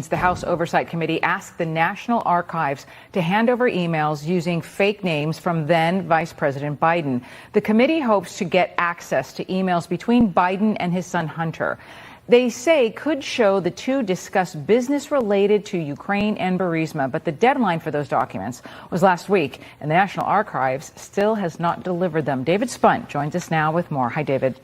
means the House Oversight Committee asked the National Archives to hand over emails using fake names from then Vice President Biden. The committee hopes to get access to emails between Biden and his son Hunter. They say could show the two discuss business related to Ukraine and Burisma, but the deadline for those documents was last week, and the National Archives still has not delivered them. David Spunt joins us now with more. Hi, David.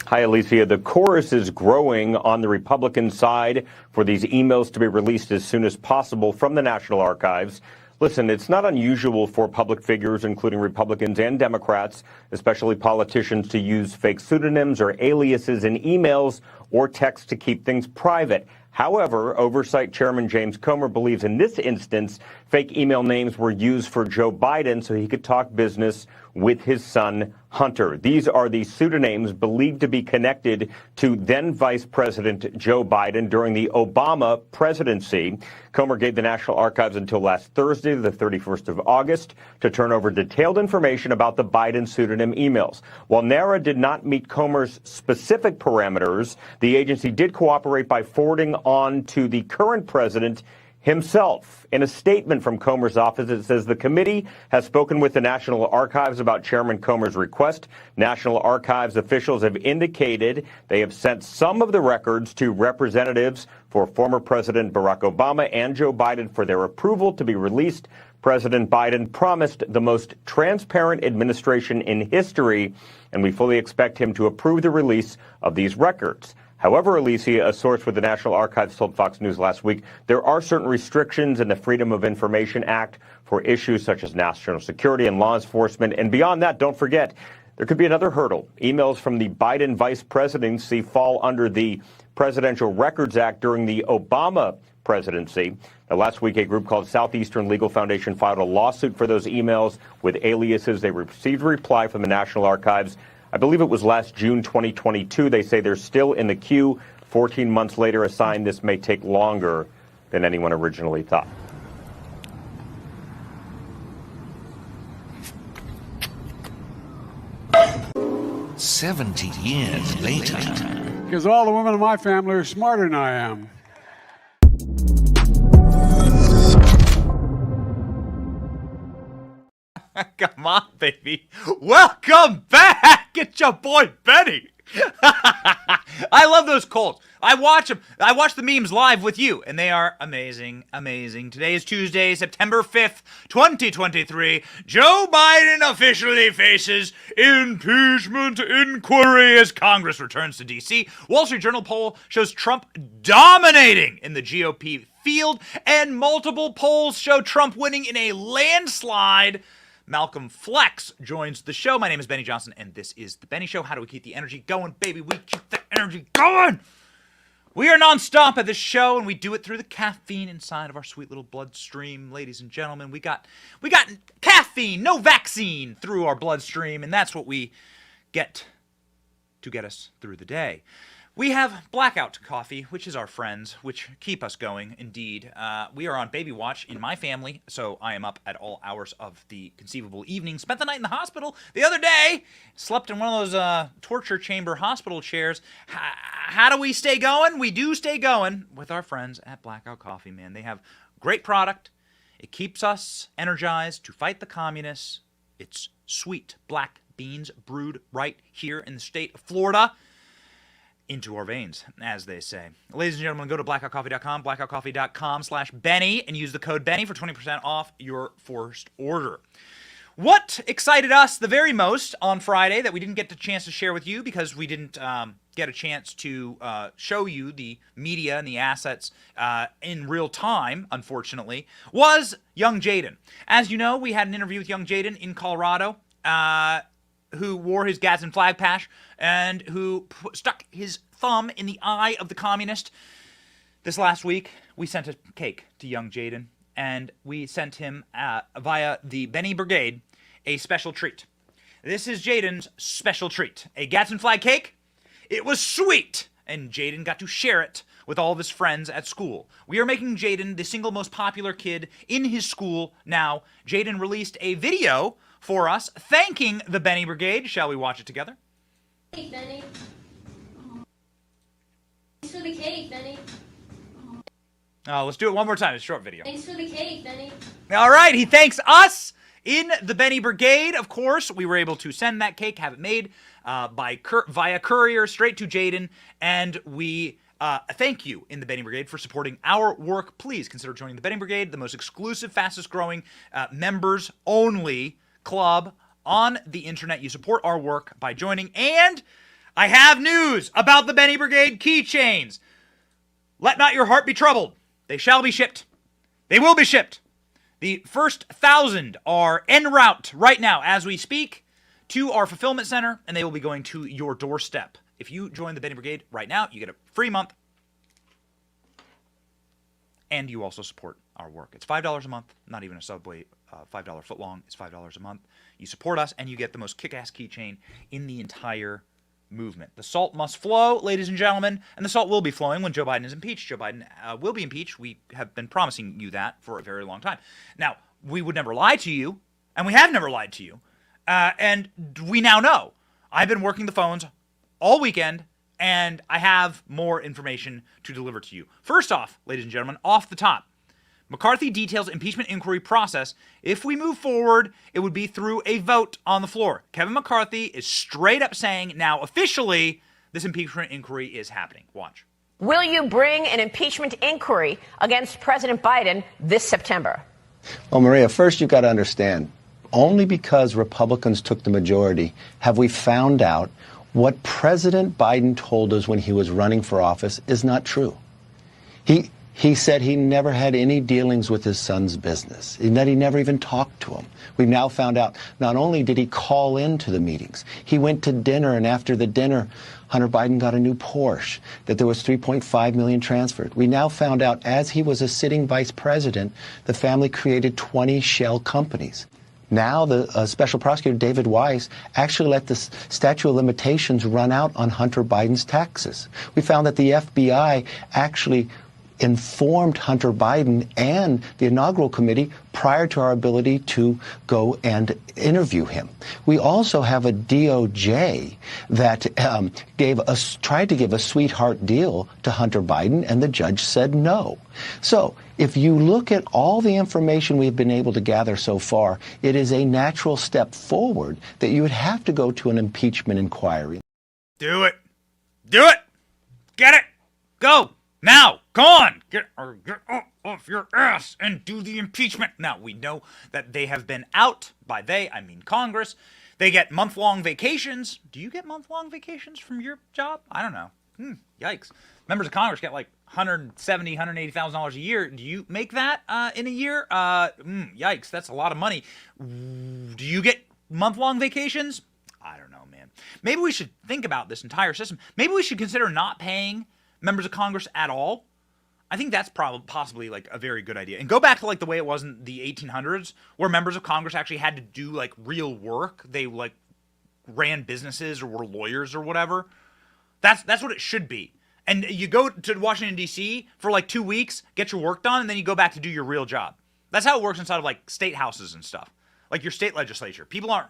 Hi, Alicia. The chorus is growing on the Republican side for these emails to be released as soon as possible from the National Archives. Listen, it's not unusual for public figures, including Republicans and Democrats, especially politicians, to use fake pseudonyms or aliases in emails or text to keep things private. However, Oversight Chairman James Comer believes in this instance, fake email names were used for Joe Biden so he could talk business with his son, Hunter. These are the pseudonyms believed to be connected to then Vice President Joe Biden during the Obama presidency. Comer gave the National Archives until last Thursday, the 31st of August, to turn over detailed information about the Biden pseudonym emails. While NARA did not meet Comer's specific parameters, the agency did cooperate by forwarding on to the current president himself. In a statement from Comer's office, it says the committee has spoken with the National Archives about Chairman Comer's request. National Archives officials have indicated they have sent some of the records to representatives for former President Barack Obama and Joe Biden for their approval to be released. President Biden promised the most transparent administration in history, and we fully expect him to approve the release of these records. However, Alicia, a source with the National Archives told Fox News last week, there are certain restrictions in the Freedom of Information Act for issues such as national security and law enforcement. And beyond that, don't forget, there could be another hurdle. Emails from the Biden vice presidency fall under the Presidential Records Act during the Obama presidency. Now, last week, a group called Southeastern Legal Foundation filed a lawsuit for those emails with aliases. They received a reply from the National Archives. I believe it was last June 2022. They say they're still in the queue. 14 months later, a sign this may take longer than anyone originally thought. "70 years later." Because all the women in my family are smarter than I am. Come on, baby. Welcome back. It's your boy, Benny. I love those Colts. I watch them. I watch the memes live with you, and they are amazing, amazing. Today is Tuesday, September 5th, 2023. Joe Biden officially faces impeachment inquiry as Congress returns to D.C. Wall Street Journal poll shows Trump dominating in the GOP field, and multiple polls show Trump winning in a landslide. Malcolm Flex joins the show. My name is Benny Johnson, and this is The Benny Show. How do we keep the energy going, baby? We keep the energy going! We are nonstop at this show, and we do it through the caffeine inside of our sweet little bloodstream. Ladies and gentlemen, we got caffeine, no vaccine, through our bloodstream, and that's what we get to get us through the day. We have Blackout Coffee, which is our friends, which keep us going, indeed. We are on baby watch in my family, so I am up at all hours of the conceivable evening. Spent the night in the hospital the other day. Slept in one of those torture chamber hospital chairs. How do we stay going? We do stay going with our friends at Blackout Coffee, man. They have great product. It keeps us energized to fight the communists. It's sweet black beans brewed right here in the state of Florida. Into our veins, as they say. Ladies and gentlemen, go to blackoutcoffee.com, blackoutcoffee.com/Benny, and use the code Benny for 20% off your first order. What excited us the very most on Friday that we didn't get the chance to share with you because we didn't get a chance to show you the media and the assets in real time, unfortunately, was young Jaden. As you know, we had an interview with young Jaden in Colorado, who wore his Gadsden flag patch and who stuck his thumb in the eye of the communist. This last week, we sent a cake to young Jaden, and we sent him via the Benny Brigade a special treat. This is Jaden's special treat, a Gadsden flag cake. It was sweet, and Jaden got to share it with all of his friends at school. We are making Jaden the single most popular kid in his school now. Jaden released a video for us, thanking the Benny Brigade. Shall we watch it together? Hey, Benny. Thanks for the cake, Benny. Let's do it one more time. It's a short video. Thanks for the cake, Benny. All right, he thanks us in the Benny Brigade. Of course, we were able to send that cake, have it made via courier straight to Jaden, and we thank you in the Benny Brigade for supporting our work. Please consider joining the Benny Brigade, the most exclusive, fastest-growing, members-only club on the internet. You support our work by joining, and I have news about the Benny Brigade keychains. Let not your heart be troubled. They shall be shipped. They will be shipped. The first 1,000 are en route right now as we speak to our fulfillment center, and they will be going to your doorstep. If you join the Benny Brigade right now, you get a free month, and you also support our work. It's $5 a month, not even a Subway $5 foot long. It's $5 a month. You support us, and you get the most kick-ass keychain in the entire movement. The salt must flow, ladies and gentlemen, and the salt will be flowing when Joe Biden is impeached. Joe Biden will be impeached. We have been promising you that for a very long time. Now, we would never lie to you, and we have never lied to you, and we now know. I've been working the phones all weekend, and I have more information to deliver to you. First off, ladies and gentlemen, off the top, McCarthy details impeachment inquiry process. If we move forward, it would be through a vote on the floor. Kevin McCarthy is straight up saying now officially this impeachment inquiry is happening. Watch. Will you bring an impeachment inquiry against President Biden this September? Well, Maria, first you've got to understand, only because Republicans took the majority have we found out what President Biden told us when he was running for office is not true. He said he never had any dealings with his son's business, and that he never even talked to him. We've now found out not only did he call into the meetings, he went to dinner, and after the dinner, Hunter Biden got a new Porsche, that there was $3.5 million transferred. We now found out as he was a sitting vice president, the family created 20 shell companies. Now the special prosecutor, David Weiss, actually let the statute of limitations run out on Hunter Biden's taxes. We found that the FBI actually informed Hunter Biden and the inaugural committee prior to our ability to go and interview him. We also have a DOJ that tried to give a sweetheart deal to Hunter Biden, and the judge said no. So if you look at all the information we've been able to gather so far, it is a natural step forward that you would have to go to an impeachment inquiry. Do it. Do it. Get it. Go. Now, come on, get off your ass and do the impeachment. Now, we know that they have been out. By they, I mean Congress. They get month-long vacations. Do you get month-long vacations from your job? I don't know. Yikes. Members of Congress get like $170,000, $180,000 a year. Do you make that in a year? Yikes, that's a lot of money. Do you get month-long vacations? I don't know, man. Maybe we should think about this entire system. Maybe we should consider not paying members of Congress at all. I think that's possibly like a very good idea. And go back to like the way it was in the 1800s, where members of Congress actually had to do like real work. They like ran businesses or were lawyers or whatever. That's what it should be. And you go to Washington, D.C. for like 2 weeks, get your work done, and then you go back to do your real job. That's how it works inside of like state houses and stuff. Like your state legislature. People aren't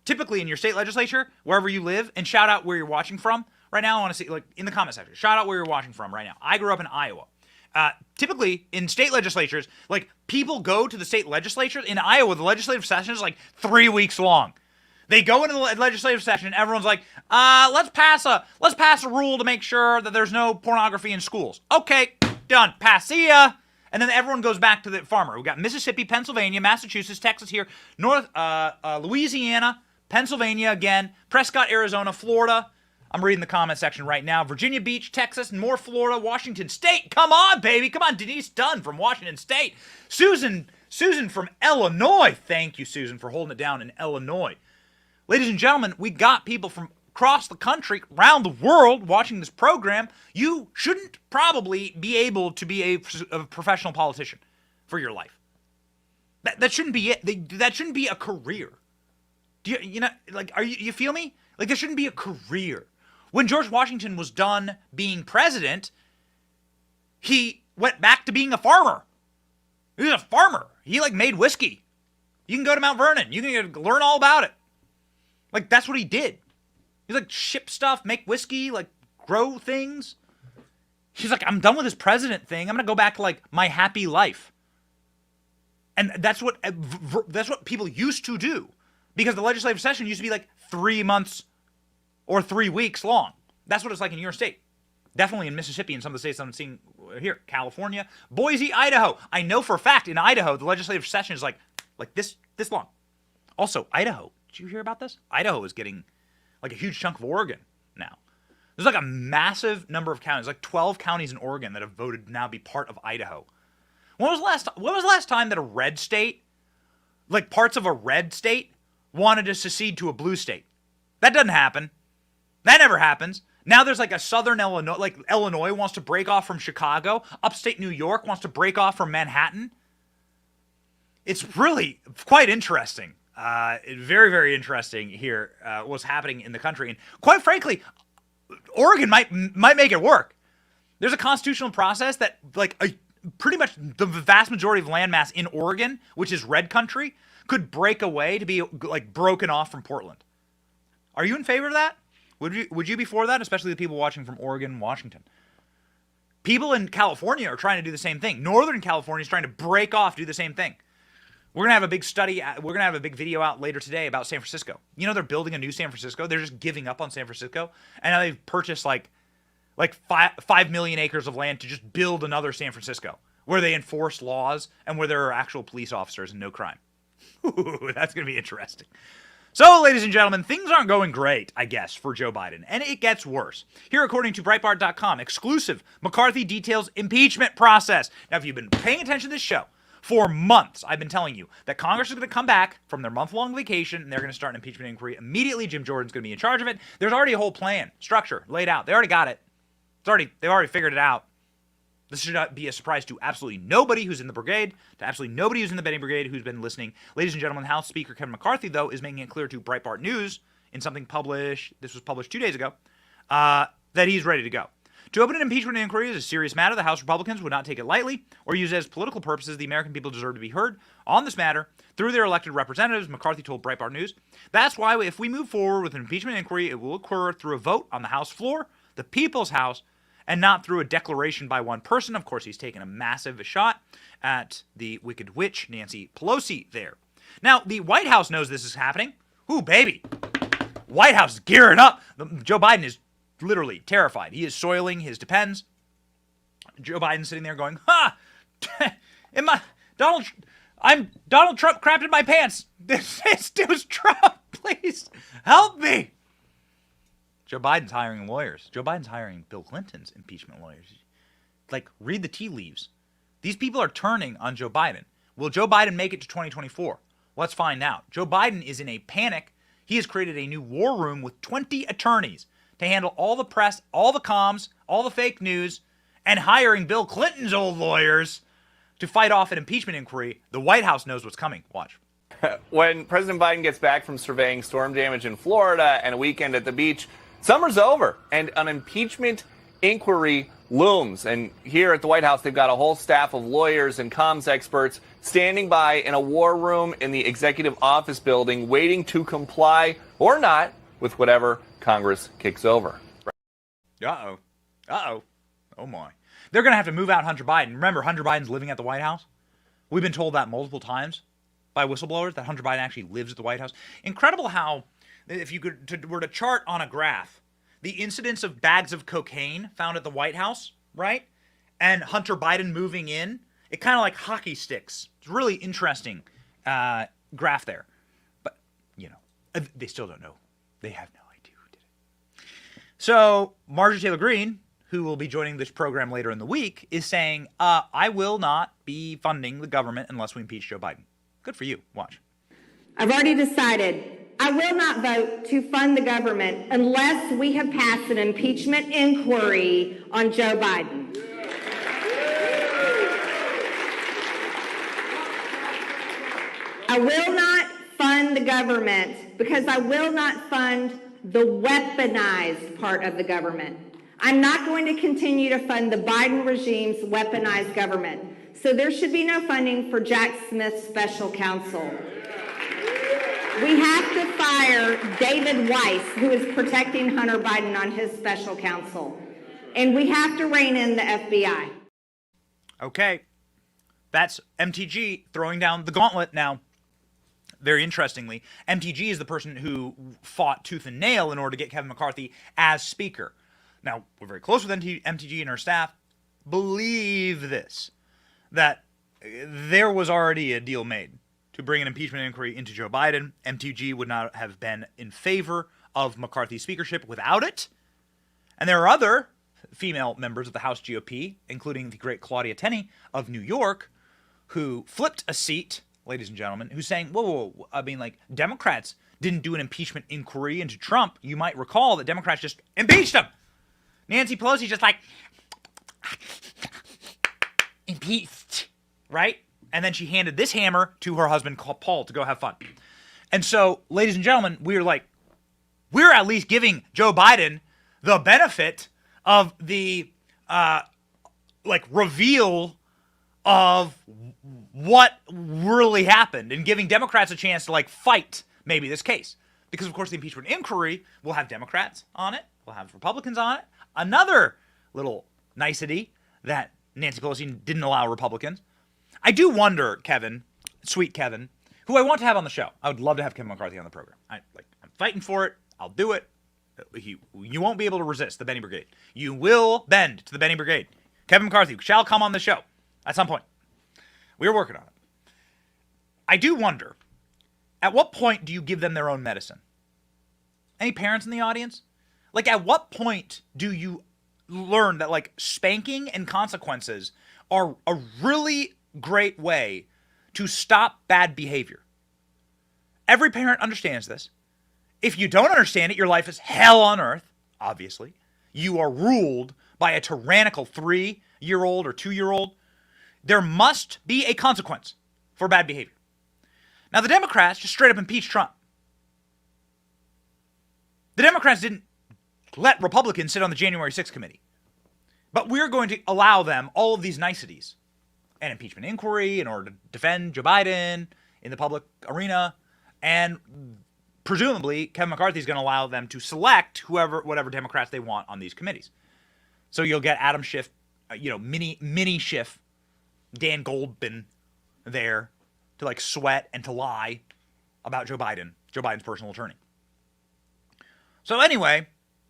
typically in your state legislature, wherever you live, and shout out where you're watching from. Right now, I want to see, like, in the comment section, shout out where you're watching from right now. I grew up in Iowa. Typically, in state legislatures, like, people go to the state legislature. In Iowa, the legislative session is, like, 3 weeks long. They go into the legislative session, and everyone's like, let's pass a rule to make sure that there's no pornography in schools. Okay, done. Pass. See ya. And then everyone goes back to the farmer. We got Mississippi, Pennsylvania, Massachusetts, Texas here, Louisiana, Pennsylvania again, Prescott, Arizona, Florida. I'm reading the comment section right now. Virginia Beach, Texas, and more Florida, Washington State. Come on, baby. Come on. Denise Dunn from Washington State. Susan from Illinois. Thank you, Susan, for holding it down in Illinois. Ladies and gentlemen, we got people from across the country, around the world, watching this program. You shouldn't probably be able to be a professional politician for your life. That shouldn't be it. That shouldn't be a career. Do you know, like, you feel me? Like, there shouldn't be a career. When George Washington was done being president, he went back to being a farmer. He was a farmer. He, like, made whiskey. You can go to Mount Vernon. You can learn all about it. Like, that's what he did. He, like, ship stuff, make whiskey, like, grow things. She's like, I'm done with this president thing. I'm going to go back to like my happy life. And that's what people used to do, because the legislative session used to be like 3 months or 3 weeks long. That's what it's like in your state. Definitely in Mississippi and some of the states I'm seeing here, California, Boise, Idaho. I know for a fact in Idaho, the legislative session is like this long. Also, Idaho. Did you hear about this? Idaho is getting like a huge chunk of Oregon now. There's like a massive number of counties, like 12 counties in Oregon that have voted to now be part of Idaho. When was the last time that a red state, like parts of a red state, wanted to secede to a blue state? That doesn't happen. That never happens. Now there's like a southern Illinois, like Illinois wants to break off from Chicago. Upstate New York wants to break off from Manhattan. It's really quite interesting. Very, very interesting here, what's happening in the country. And quite frankly, Oregon might make it work. There's a constitutional process that pretty much the vast majority of landmass in Oregon, which is red country, could break away to be like broken off from Portland. Are you in favor of that? Would you be for that? Especially the people watching from Oregon and Washington. People in California are trying to do the same thing. Northern California is trying to break off, do the same thing. We're going to have a big study. We're going to have a big video out later today about San Francisco. You know, they're building a new San Francisco. They're just giving up on San Francisco. And now they've purchased like 5 million acres of land to just build another San Francisco where they enforce laws and where there are actual police officers and no crime. Ooh, that's going to be interesting. So, ladies and gentlemen, things aren't going great, I guess, for Joe Biden. And it gets worse. Here, according to Breitbart.com, exclusive, McCarthy details impeachment process. Now, if you've been paying attention to this show for months, I've been telling you that Congress is going to come back from their month-long vacation and they're going to start an impeachment inquiry immediately. Jim Jordan's going to be in charge of it. There's already a whole plan, structure, laid out. They already got it. They've already figured it out. This should not be a surprise to absolutely nobody who's in the brigade, to absolutely nobody who's in the Benny Brigade who's been listening. Ladies and gentlemen, House Speaker Kevin McCarthy, though, is making it clear to Breitbart News in something published, this was published 2 days ago, that he's ready to go. To open an impeachment inquiry is a serious matter. The House Republicans would not take it lightly or use it as political purposes. The American people deserve to be heard on this matter through their elected representatives, McCarthy told Breitbart News. That's why if we move forward with an impeachment inquiry, it will occur through a vote on the House floor, the People's House, and not through a declaration by one person. Of course, he's taken a massive shot at the wicked witch, Nancy Pelosi, there. Now, the White House knows this is happening. Ooh, baby. White House is gearing up. Joe Biden is literally terrified. He is soiling his depends. Joe Biden's sitting there going, I'm Donald Trump crapped in my pants. This was Trump. Please help me. Joe Biden's hiring lawyers. Joe Biden's hiring Bill Clinton's impeachment lawyers. Like, read the tea leaves. These people are turning on Joe Biden. Will Joe Biden make it to 2024? Let's find out. Joe Biden is in a panic. He has created a new war room with 20 attorneys to handle all the press, all the comms, all the fake news, and hiring Bill Clinton's old lawyers to fight off an impeachment inquiry. The White House knows what's coming. Watch. When President Biden gets back from surveying storm damage in Florida and a weekend at the beach, summer's over, and an impeachment inquiry looms. And here at the White House, they've got a whole staff of lawyers and comms experts standing by in a war room in the executive office building, waiting to comply or not with whatever Congress kicks over. Uh-oh. Oh, my. They're going to have to move out Hunter Biden. Remember, Hunter Biden's living at the White House? We've been told that multiple times by whistleblowers, that Hunter Biden actually lives at the White House. Incredible how, if you were to chart on a graph the incidence of bags of cocaine found at the White House, right? And Hunter Biden moving in, it kind of like hockey sticks. It's a really interesting graph there. But, you know, they still don't know. They have no idea who did it. So Marjorie Taylor Greene, who will be joining this program later in the week, is saying, I will not be funding the government unless we impeach Joe Biden. Good for you. Watch. I've already decided I will not vote to fund the government unless we have passed an impeachment inquiry on Joe Biden. I will not fund the government because I will not fund the weaponized part of the government. I'm not going to continue to fund the Biden regime's weaponized government. So there should be no funding for Jack Smith's special counsel. We have to fire David Weiss, who is protecting Hunter Biden on his special counsel. and we have to rein in the FBI. Okay. That's MTG throwing down the gauntlet now. Very interestingly, MTG is the person who fought tooth and nail in order to get Kevin McCarthy as Speaker. Now, we're very close with MTG and her staff. Believe this, that there was already a deal made to bring an impeachment inquiry into Joe Biden. MTG would not have been in favor of McCarthy's speakership without it. And there are other female members of the House GOP, including the great Claudia Tenney of New York, who flipped a seat, ladies and gentlemen, who's saying, whoa, I mean, like, Democrats didn't do an impeachment inquiry into Trump. You might recall that Democrats just impeached him. Nancy Pelosi just like, impeached, right? And then she handed this hammer to her husband, Paul, to go have fun. And so, ladies and gentlemen, we're at least giving Joe Biden the benefit of the, reveal of what really happened and giving Democrats a chance to, fight maybe this case. Because, of course, the impeachment inquiry will have Democrats on it. We'll have Republicans on it. Another little nicety that Nancy Pelosi didn't allow Republicans. I do wonder, Kevin, sweet Kevin, who I want to have on the show. I would love to have Kevin McCarthy on the program. I'm fighting for it. I'll do it. You won't be able to resist the Benny Brigade. You will bend to the Benny Brigade. Kevin McCarthy shall come on the show at some point. We're working on it. I do wonder, at what point do you give them their own medicine? Any parents in the audience? At what point do you learn that, spanking and consequences are a really great way to stop bad behavior? Every parent understands this. If you don't understand it, your life is hell on earth, obviously. You are ruled by a tyrannical 3-year-old or 2-year-old. There must be a consequence for bad behavior. Now, the Democrats just straight up impeached Trump. The Democrats didn't let Republicans sit on the January 6th committee. But we're going to allow them all of these niceties. An impeachment inquiry in order to defend Joe Biden in the public arena. And presumably, Kevin McCarthy is going to allow them to select whatever Democrats they want on these committees. So you'll get Adam Schiff, mini Schiff, Dan Goldman there to sweat and to lie about Joe Biden's personal attorney. So anyway,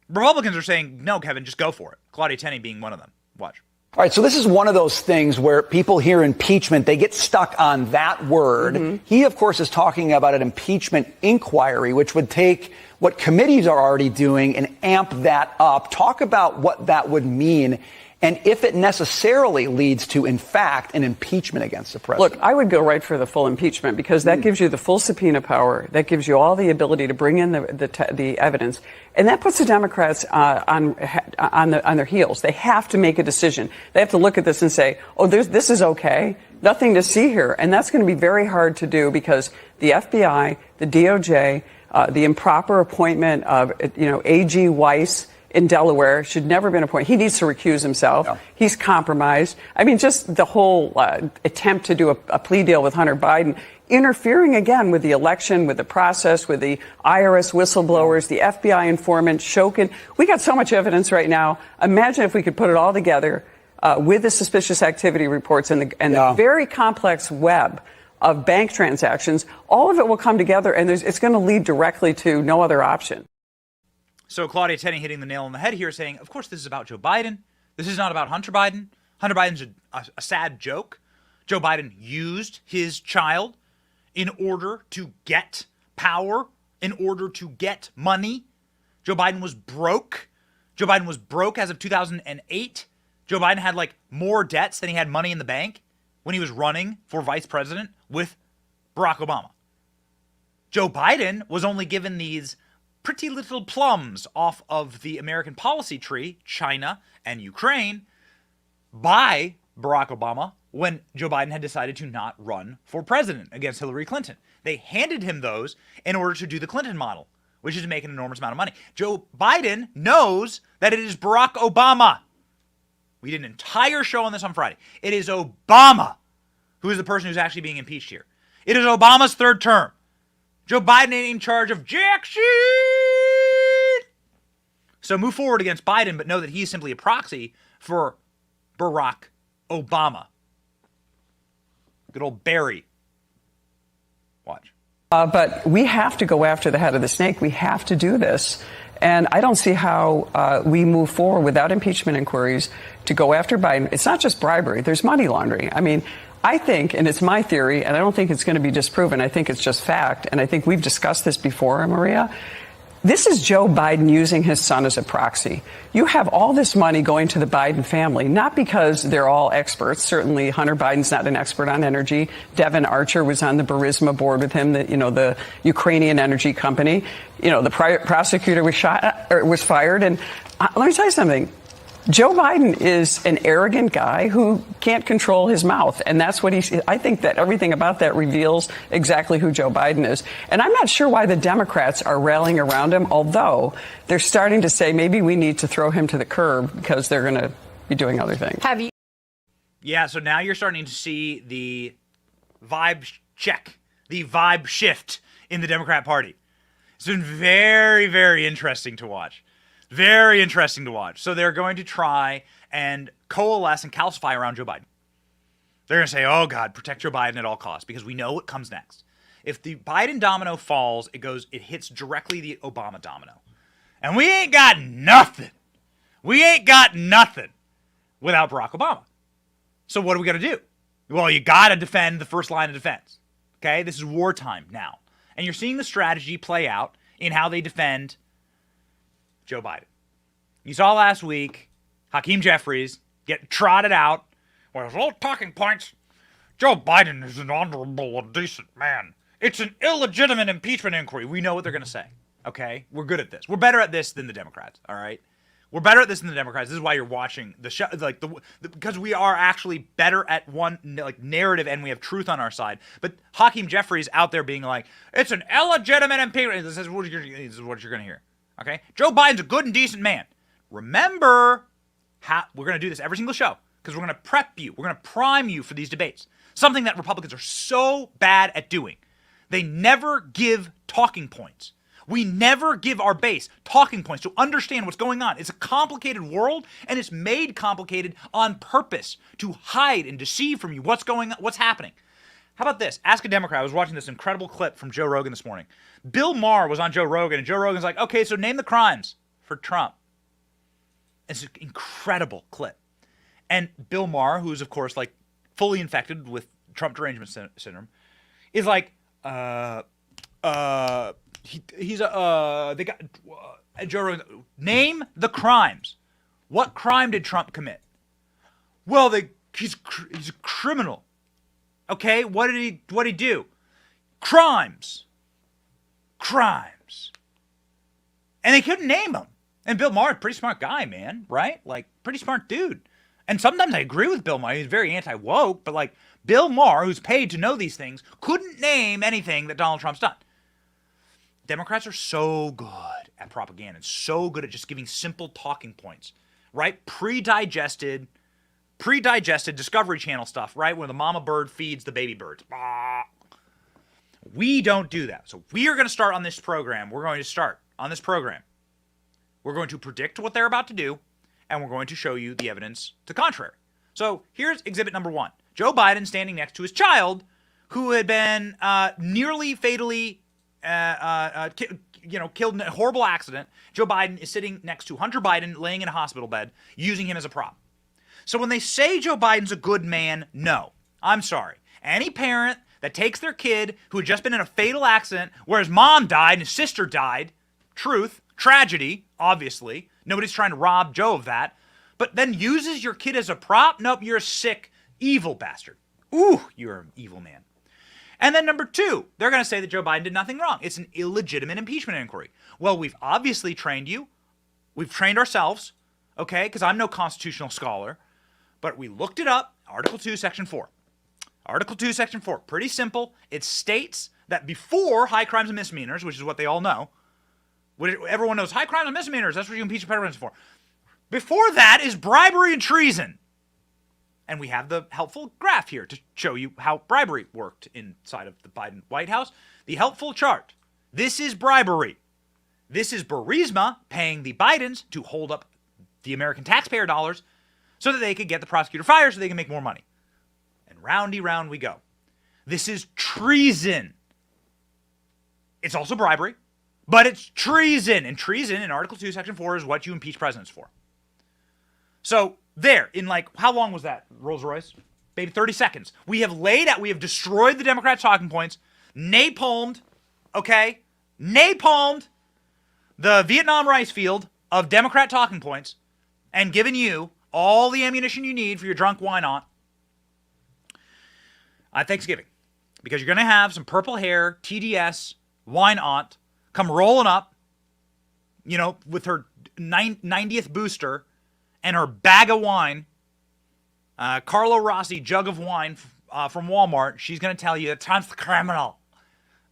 Republicans are saying, no, Kevin, just go for it. Claudia Tenney being one of them. Watch. All right, so this is one of those things where people hear impeachment, they get stuck on that word. Mm-hmm. He, of course, is talking about an impeachment inquiry, which would take what committees are already doing and amp that up. Talk about what that would mean and if it necessarily leads to, in fact, an impeachment against the president. Look, I would go right for the full impeachment because that gives you the full subpoena power. That gives you all the ability to bring in the evidence. And that puts the Democrats on their heels. They have to make a decision. They have to look at this and say, oh, this is okay. Nothing to see here. And that's going to be very hard to do because the FBI, the DOJ, the improper appointment of, A.G. Weiss in Delaware should never have been appointed. He needs to recuse himself. Yeah. He's compromised. I mean, just the whole attempt to do a plea deal with Hunter Biden, interfering again with the election, with the process, with the IRS whistleblowers, the FBI informant, Shokin. We got so much evidence right now. Imagine if we could put it all together with the suspicious activity reports and the very complex web of bank transactions. All of it will come together, and it's going to lead directly to no other option. So Claudia Tenney hitting the nail on the head here, saying, of course, this is about Joe Biden. This is not about Hunter Biden. Hunter Biden's a sad joke. Joe Biden used his child in order to get power, in order to get money. Joe Biden was broke. Joe Biden was broke as of 2008. Joe Biden had more debts than he had money in the bank when he was running for vice president with Barack Obama. Joe Biden was only given these pretty little plums off of the American policy tree, China and Ukraine, by Barack Obama when Joe Biden had decided to not run for president against Hillary Clinton. They handed him those in order to do the Clinton model, which is to make an enormous amount of money. Joe Biden knows that it is Barack Obama. We did an entire show on this on Friday. It is Obama who is the person who's actually being impeached here. It is Obama's third term. Joe Biden ain't in charge of jack shit. So move forward against Biden, but know that he is simply a proxy for Barack Obama. Good old Barry. Watch. But we have to go after the head of the snake. We have to do this. And I don't see how we move forward without impeachment inquiries to go after Biden. It's not just bribery. There's money laundering. I mean, I think, and it's my theory, and I don't think it's going to be disproven. I think it's just fact. And I think we've discussed this before, Maria. This is Joe Biden using his son as a proxy. You have all this money going to the Biden family, not because they're all experts. Certainly, Hunter Biden's not an expert on energy. Devin Archer was on the Burisma board with him, the Ukrainian energy company. The prosecutor was fired. And let me tell you something. Joe Biden is an arrogant guy who can't control his mouth. And that's what I think that everything about that reveals exactly who Joe Biden is. And I'm not sure why the Democrats are rallying around him, although they're starting to say maybe we need to throw him to the curb because they're going to be doing other things. Yeah, so now you're starting to see the vibe check, the vibe shift in the Democrat Party. It's been very, very interesting to watch. Very interesting to watch. So they're going to try and coalesce and calcify around Joe Biden. They're going to say, oh, God, protect Joe Biden at all costs, because we know what comes next. If the Biden domino falls, it hits directly the Obama domino. And we ain't got nothing. We ain't got nothing without Barack Obama. So what are we going to do? Well, you got to defend the first line of defense. Okay? This is wartime now. And you're seeing the strategy play out in how they defend Joe Biden. You saw last week Hakeem Jeffries get trotted out with all talking points. Joe Biden is an honorable and decent man. It's an illegitimate impeachment inquiry. We know what they're going to say. Okay? We're good at this. We're better at this than the Democrats. All right? We're better at this than the Democrats. This is why you're watching the show, because we are actually better at one narrative and we have truth on our side. But Hakeem Jeffries out there being like, it's an illegitimate impeachment. This is what you're going to hear. Okay? Joe Biden's a good and decent man. Remember, we're going to do this every single show because we're going to prep you. We're going to prime you for these debates. Something that Republicans are so bad at doing. They never give talking points. We never give our base talking points to understand what's going on. It's a complicated world, and it's made complicated on purpose to hide and deceive from you what's going on, what's happening. How about this? Ask a Democrat. I was watching this incredible clip from Joe Rogan this morning. Bill Maher was on Joe Rogan, and Joe Rogan's like, okay, so name the crimes for Trump. It's an incredible clip. And Bill Maher, who's, of course, like fully infected with Trump derangement syndrome, is like, they got Joe Rogan, name the crimes. What crime did Trump commit? Well, he's a criminal. Okay, what did he do? Crimes. And they couldn't name them. And Bill Maher, pretty smart guy, man, right? Like, pretty smart dude. And sometimes I agree with Bill Maher. He's very anti-woke, but like, Bill Maher, who's paid to know these things, couldn't name anything that Donald Trump's done. Democrats are so good at propaganda and so good at just giving simple talking points, right? Pre-digested Discovery Channel stuff, right? Where the mama bird feeds the baby birds. We don't do that. So we are going to start on this program. We're going to predict what they're about to do, and we're going to show you the evidence to the contrary. So here's exhibit number 1. Joe Biden standing next to his child, who had been nearly fatally killed in a horrible accident. Joe Biden is sitting next to Hunter Biden, laying in a hospital bed, using him as a prop. So when they say Joe Biden's a good man, no. I'm sorry. Any parent that takes their kid who had just been in a fatal accident where his mom died and his sister died, truth, tragedy, obviously. Nobody's trying to rob Joe of that. But then uses your kid as a prop? Nope, you're a sick, evil bastard. Ooh, you're an evil man. And then number 2, they're going to say that Joe Biden did nothing wrong. It's an illegitimate impeachment inquiry. Well, we've obviously trained you. We've trained ourselves, okay, because I'm no constitutional scholar. But we looked it up, Article 2, Section 4. Article 2, Section 4, pretty simple. It states that before high crimes and misdemeanors, which is what they all know, everyone knows high crimes and misdemeanors, that's what you impeach a president for. Before that is bribery and treason. And we have the helpful graph here to show you how bribery worked inside of the Biden White House. The helpful chart. This is bribery. This is Burisma paying the Bidens to hold up the American taxpayer dollars so that they could get the prosecutor fired so they can make more money. And roundy round we go. This is treason. It's also bribery, but it's treason. And treason in Article 2, Section 4 is what you impeach presidents for. So there, in like, how long was that, Rolls Royce? Maybe 30 seconds. We have destroyed the Democrats' talking points, napalmed, okay? Napalmed the Vietnam rice field of Democrat talking points and given you all the ammunition you need for your drunk wine aunt at Thanksgiving. Because you're going to have some purple hair, TDS, wine aunt come rolling up, you know, with her 90th booster and her bag of wine, Carlo Rossi jug of wine from Walmart. She's going to tell you that Trump's the criminal.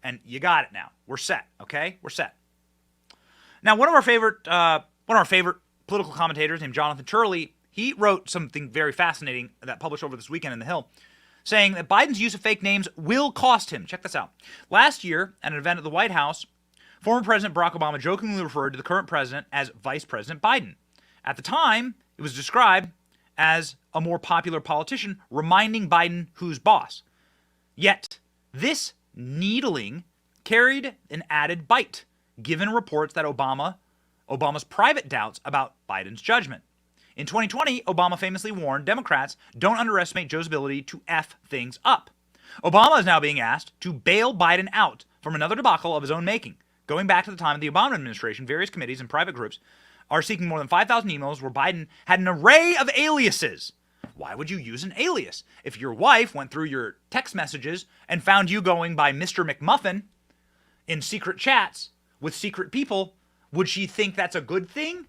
And you got it now. We're set, okay? We're set. Now, one of our favorite political commentators named Jonathan Turley, he wrote something very fascinating that published over this weekend in The Hill, saying that Biden's use of fake names will cost him. Check this out. Last year, at an event at the White House, former President Barack Obama jokingly referred to the current president as Vice President Biden. At the time, it was described as a more popular politician reminding Biden who's boss. Yet, this needling carried an added bite, given reports that Obama's private doubts about Biden's judgment. In 2020, Obama famously warned Democrats, don't underestimate Joe's ability to F things up. Obama is now being asked to bail Biden out from another debacle of his own making. Going back to the time of the Obama administration, various committees and private groups are seeking more than 5,000 emails where Biden had an array of aliases. Why would you use an alias? If your wife went through your text messages and found you going by Mr. McMuffin in secret chats with secret people, would she think that's a good thing?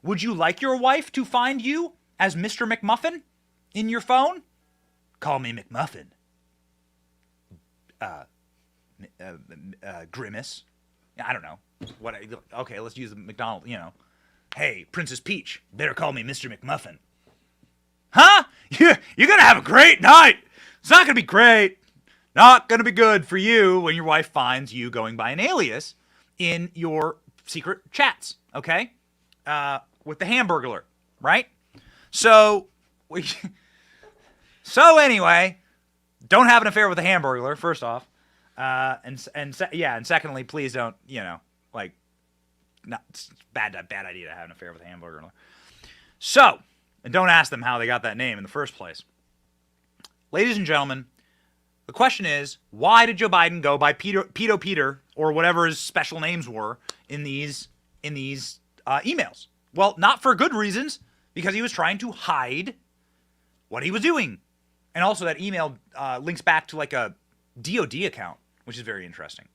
Would you like your wife to find you as Mr. McMuffin in your phone? Call me McMuffin. Grimace. I don't know. Okay, let's use the McDonald's, you know. Hey, Princess Peach, better call me Mr. McMuffin. Huh? You're going to have a great night. It's not going to be great. Not going to be good for you when your wife finds you going by an alias in your secret chats, okay? With the Hamburglar, right? So anyway, don't have an affair with the Hamburglar, first off. And secondly, please don't, you know, like, not it's bad idea to have an affair with a Hamburglar. So, and don't ask them how they got that name in the first place. Ladies and gentlemen, the question is, why did Joe Biden go by Peter, or whatever his special names were in these emails? Well, not for good reasons, because he was trying to hide what he was doing. And also that email links back to like a DOD account, which is very interesting.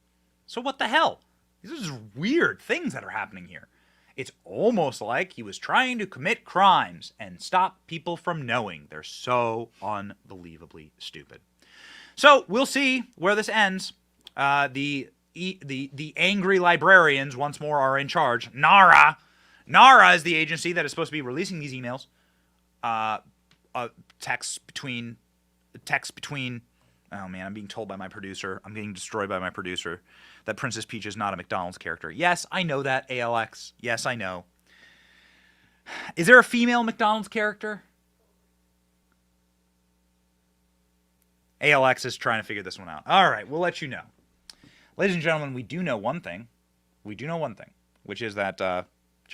So what the hell? These are just weird things that are happening here. It's almost like he was trying to commit crimes and stop people from knowing. They're so unbelievably stupid. So we'll see where this ends. The angry librarians once more are in charge. NARA is the agency that is supposed to be releasing these emails. Texts between. Oh man, I'm being told by my producer. I'm getting destroyed by my producer that Princess Peach is not a McDonald's character. Yes, I know that, ALX. Yes, I know. Is there a female McDonald's character? ALX is trying to figure this one out. All right, we'll let you know. Ladies and gentlemen, we do know one thing. Which is that Joe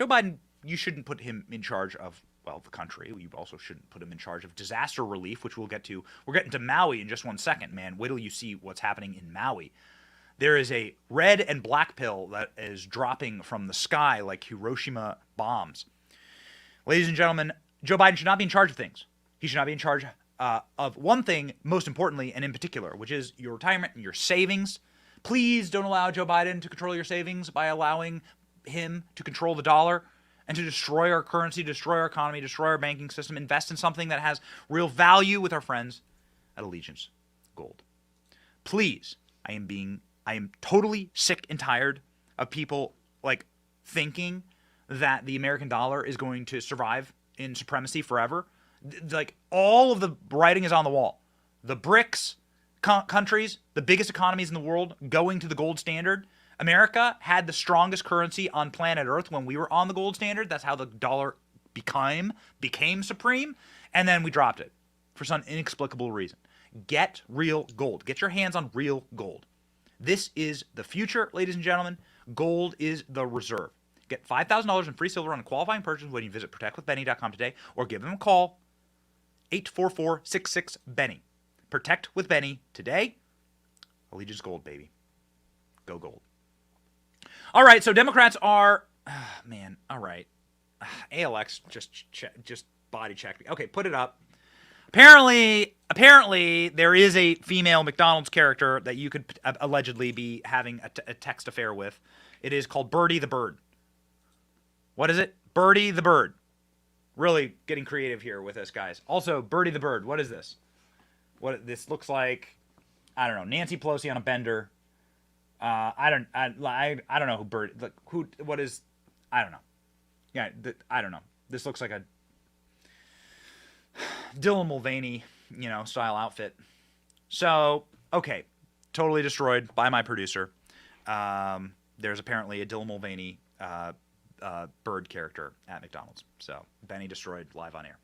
Biden, you shouldn't put him in charge of, well, the country. You also shouldn't put him in charge of disaster relief, which we'll get to. We're getting to Maui in just 1 second, man. Wait till you see what's happening in Maui. There is a red and black pill that is dropping from the sky like Hiroshima bombs. Ladies and gentlemen, Joe Biden should not be in charge of things. He should not be in charge of one thing, most importantly and in particular, which is your retirement and your savings. Please don't allow Joe Biden to control your savings by allowing him to control the dollar and to destroy our currency, destroy our economy, destroy our banking system. Invest in something that has real value with our friends at Allegiance Gold. Please, I am totally sick and tired of people like thinking that the American dollar is going to survive in supremacy forever. Like, all of the writing is on the wall. The BRICS countries, the biggest economies in the world, going to the gold standard, America had the strongest currency on planet Earth when we were on the gold standard. That's how the dollar became supreme. And then we dropped it for some inexplicable reason. Get real gold. Get your hands on real gold. This is the future, ladies and gentlemen. Gold is the reserve. Get $5,000 in free silver on a qualifying purchase when you visit protectwithbenny.com today, or give them a call, 844-66-BENNY. Protect with Benny today. Allegiance Gold, baby. Go gold. All right, so Democrats are, all right. ALX just body checked me. Okay, put it up. Apparently, there is a female McDonald's character that you could allegedly be having a text affair with. It is called Birdie the Bird. What is it? Birdie the Bird. Really getting creative here with this, guys. Also, Birdie the Bird. What is this? This looks like, I don't know, Nancy Pelosi on a bender. I don't know who Birdie. What is? I don't know. Yeah, I don't know. This looks like a Dylan Mulvaney, style outfit. So, okay, totally destroyed by my producer. There's apparently a Dylan Mulvaney bird character at McDonald's. So, Benny destroyed live on air.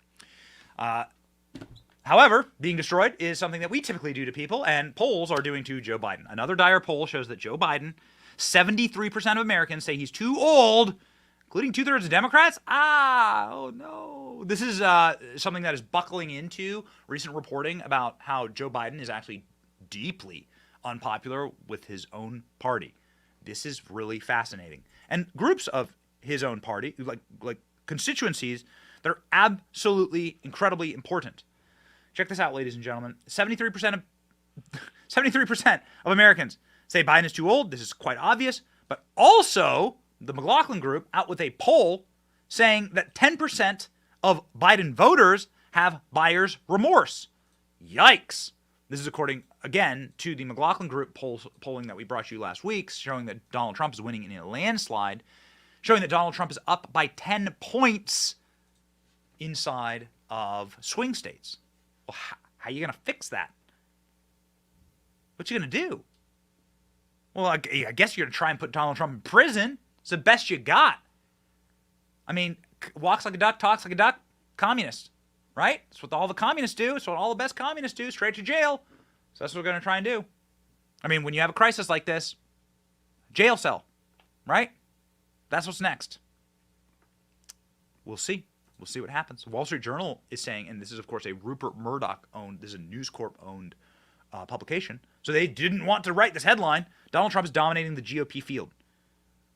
However, being destroyed is something that we typically do to people, and polls are doing to Joe Biden. Another dire poll shows that Joe Biden, 73% of Americans say he's too old, including 2/3 of Democrats. Oh no. This is something that is buckling into recent reporting about how Joe Biden is actually deeply unpopular with his own party. This is really fascinating. And groups of his own party, like constituencies, that are absolutely incredibly important. Check this out, ladies and gentlemen. 73% of Americans say Biden is too old. This is quite obvious. But also, the McLaughlin Group out with a poll saying that 10% of Biden voters have buyer's remorse. Yikes. This is according, again, to the McLaughlin Group polling that we brought you last week, showing that Donald Trump is winning in a landslide, showing that Donald Trump is up by 10 points inside of swing states. Well, how are you going to fix that? What you going to do? Well, I guess you're going to try and put Donald Trump in prison. It's the best you got. I mean, walks like a duck, talks like a duck, communist, right? That's what all the communists do. It's what all the best communists do, straight to jail. So that's what we're going to try and do. I mean, when you have a crisis like this, jail cell, right? That's what's next. We'll see. We'll see what happens. The Wall Street Journal is saying, and this is, of course, a Rupert Murdoch-owned, this is a News Corp-owned publication, so they didn't want to write this headline, Donald Trump is dominating the GOP field.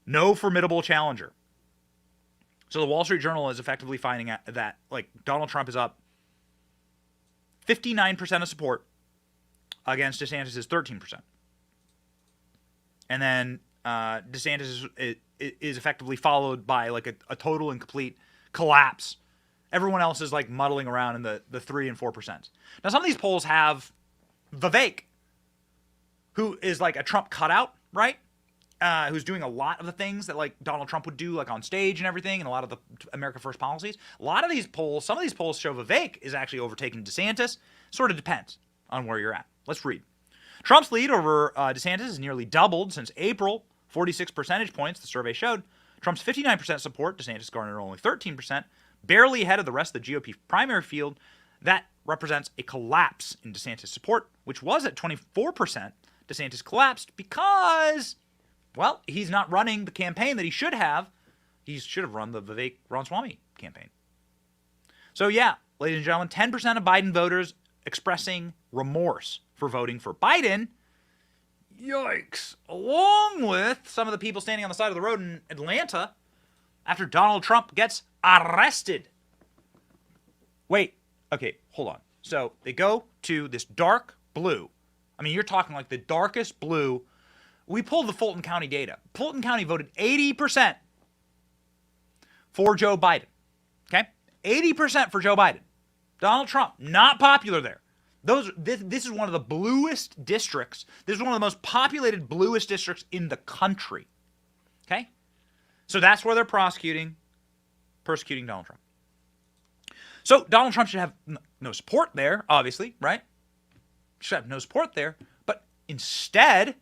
No formidable challenger. So the Wall Street Journal is effectively finding out that, Donald Trump is up 59% of support against DeSantis' 13%. And then DeSantis is effectively followed by, a total and complete collapse. Everyone else is muddling around in the 3 and 4%. Now, some of these polls have Vivek, who is a Trump cutout, right? Who's doing a lot of the things that Donald Trump would do, on stage and everything, and a lot of the America First policies. A lot of these polls, some of these polls show Vivek is actually overtaking DeSantis. Sort of depends on where you're at. Let's read. Trump's lead over DeSantis has nearly doubled since April, 46 percentage points, the survey showed. Trump's 59% support, DeSantis garnered only 13%, barely ahead of the rest of the GOP primary field. That represents a collapse in DeSantis' support, which was at 24%. DeSantis collapsed because, well, he's not running the campaign that he should have. He should have run the Vivek Ramaswamy campaign. So yeah, ladies and gentlemen, 10% of Biden voters expressing remorse for voting for Biden. Yikes. Along with some of the people standing on the side of the road in Atlanta after Donald Trump gets arrested. Wait, okay, hold on. So they go to this dark blue. I mean, you're talking the darkest blue. We pulled the Fulton County data. Fulton County voted 80% for Joe Biden. Okay? 80% for Joe Biden. Donald Trump, not popular there. This is one of the bluest districts. This is one of the most populated bluest districts in the country. Okay? So that's where they're persecuting Donald Trump. So Donald Trump should have no support there, obviously, right? Should have no support there. But instead,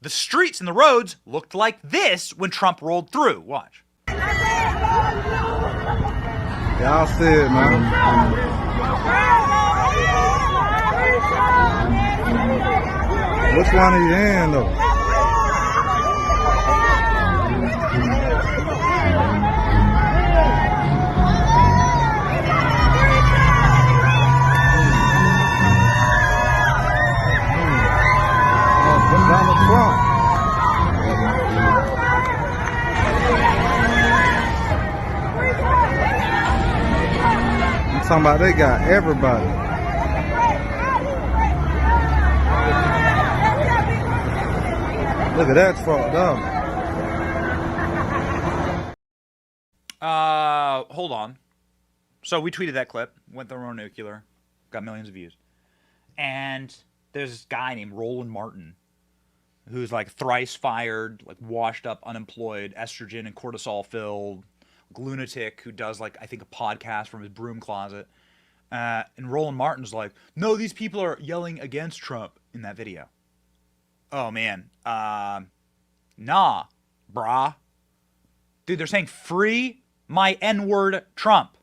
the streets and the roads looked like this when Trump rolled through. Watch. Y'all see it, man. Which one are you in, though? Donald Trump. I'm talking about they got everybody. Look at that fucked up. Hold on. So we tweeted that clip, went thermonuclear, got millions of views. And there's this guy named Roland Martin who's like thrice fired, like washed up, unemployed, estrogen and cortisol filled, lunatic who does like, I think, a podcast from his broom closet. And Roland Martin's like, no, these people are yelling against Trump in that video. Oh, man. Nah, brah. Dude, they're saying free my N-word Trump.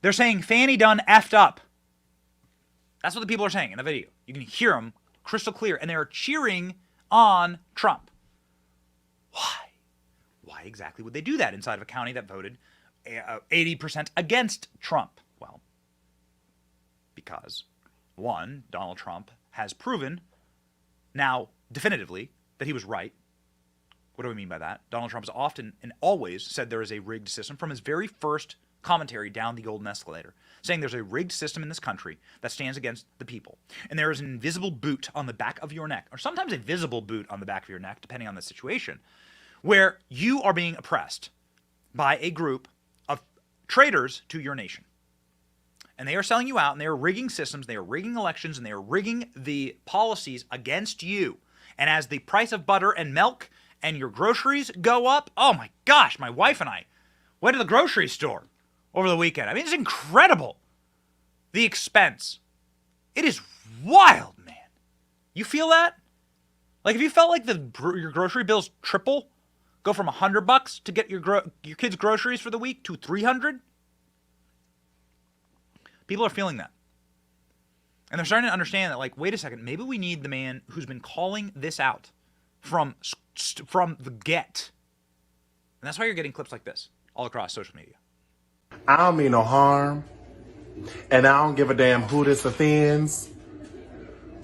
They're saying Fanny done effed up. That's what the people are saying in the video. You can hear them crystal clear, and they're cheering on Trump. Why? Why exactly would they do that inside of a county that voted 80% against Trump? Well, because, one, Donald Trump has proven now definitively that he was right. What do I mean by that? Donald Trump has often and always said there is a rigged system from his very first commentary down the golden escalator, saying there's a rigged system in this country that stands against the people. And there is an invisible boot on the back of your neck, or sometimes a visible boot on the back of your neck, depending on the situation, where you are being oppressed by a group of traitors to your nation. And they are selling you out, and they are rigging systems, they are rigging elections, and they are rigging the policies against you. And as the price of butter and milk and your groceries go up, oh my gosh, my wife and I went to the grocery store over the weekend. I mean, it's incredible. The expense. It is wild, man. You feel that? Like, if you felt like your grocery bills triple, go from $100 to get your kids' groceries for the week to $300, people are feeling that. And they're starting to understand that, like, wait a second, maybe we need the man who's been calling this out from the get. And that's why you're getting clips like this all across social media. I don't mean no harm, and I don't give a damn who this offends.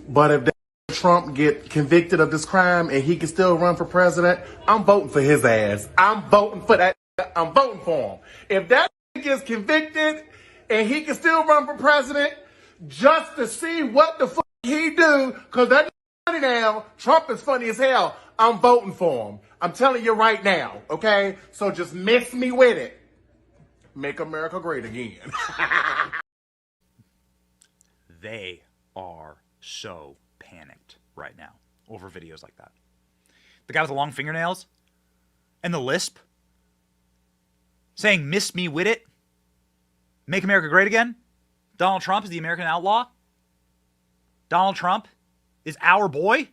But if Trump get convicted of this crime and he can still run for president, I'm voting for his ass. I'm voting for that. I'm voting for him. If that gets convicted and he can still run for president, just to see what the fuck he do, because that funny now. Trump is funny as hell. I'm voting for him. I'm telling you right now, okay? So just mix me with it. Make America great again. They are so panicked right now over videos like that. The guy with the long fingernails and the lisp saying, miss me with it. Make America great again. Donald Trump is the American outlaw. Donald Trump is our boy.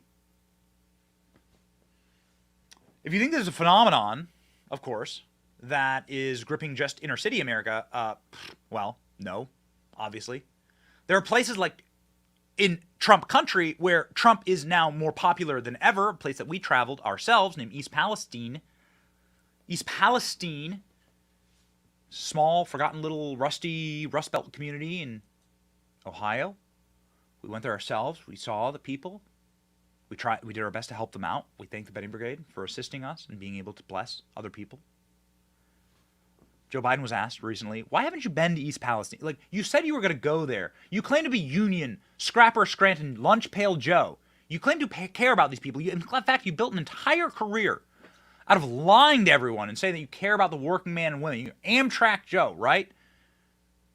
If you think there's a phenomenon, of course, that is gripping just inner city America, well, no, obviously. There are places like in Trump country where Trump is now more popular than ever, a place that we traveled ourselves named East Palestine. East Palestine, small, forgotten little rusty Rust Belt community in Ohio. We went there ourselves. We saw the people. We did our best to help them out. We thank the Betting Brigade for assisting us and being able to bless other people. Joe Biden was asked recently, why haven't you been to East Palestine? Like, you said you were going to go there. You claim to be Union, Scrapper, Scranton, Lunch Pail Joe. You claim to care about these people. In fact, you built an entire career out of lying to everyone and saying that you care about the working man and women. You're Amtrak Joe, right?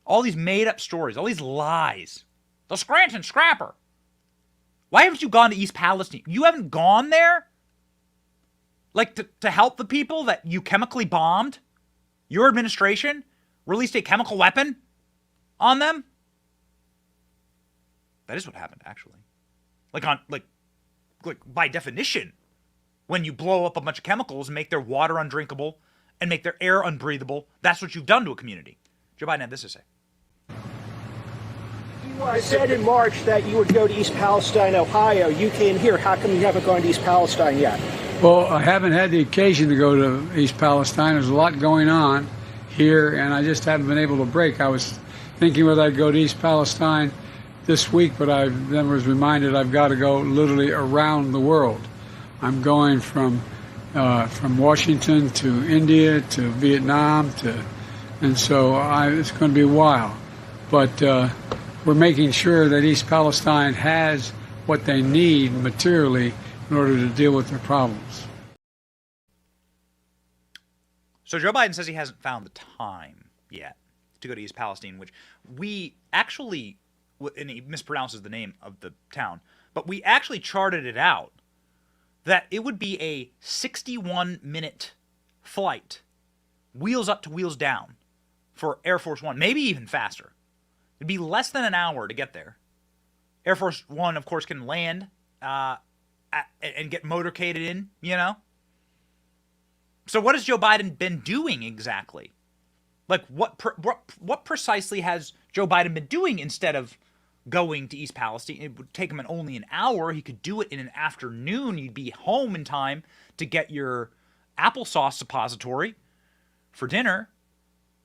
All these made-up stories, all these lies. The Scranton Scrapper. Why haven't you gone to East Palestine? You haven't gone there? Like, to help the people that you chemically bombed? Your administration released a chemical weapon on them? That is what happened, actually. by definition, when you blow up a bunch of chemicals and make their water undrinkable and make their air unbreathable, that's what you've done to a community. Joe Biden had this to say. You said in March that you would go to East Palestine, Ohio. You came here. How come you haven't gone to East Palestine yet? Well, I haven't had the occasion to go to East Palestine. There's a lot going on here, and I just haven't been able to break. I was thinking whether I'd go to East Palestine this week, but I then was reminded I've got to go literally around the world. I'm going from Washington to India to Vietnam and so it's going to be a while. But we're making sure that East Palestine has what they need materially in order to deal with their problems. So Joe Biden says he hasn't found the time yet to go to East Palestine, which we actually, and he mispronounces the name of the town, but we actually charted it out that it would be a 61-minute flight, wheels up to wheels down, for Air Force One, maybe even faster. It'd be less than an hour to get there. Air Force One, of course, can land and get motorcaded in, you know? So what has Joe Biden been doing exactly? Like, what precisely has Joe Biden been doing instead of going to East Palestine? It would take him only an hour. He could do it in an afternoon. You'd be home in time to get your applesauce suppository for dinner.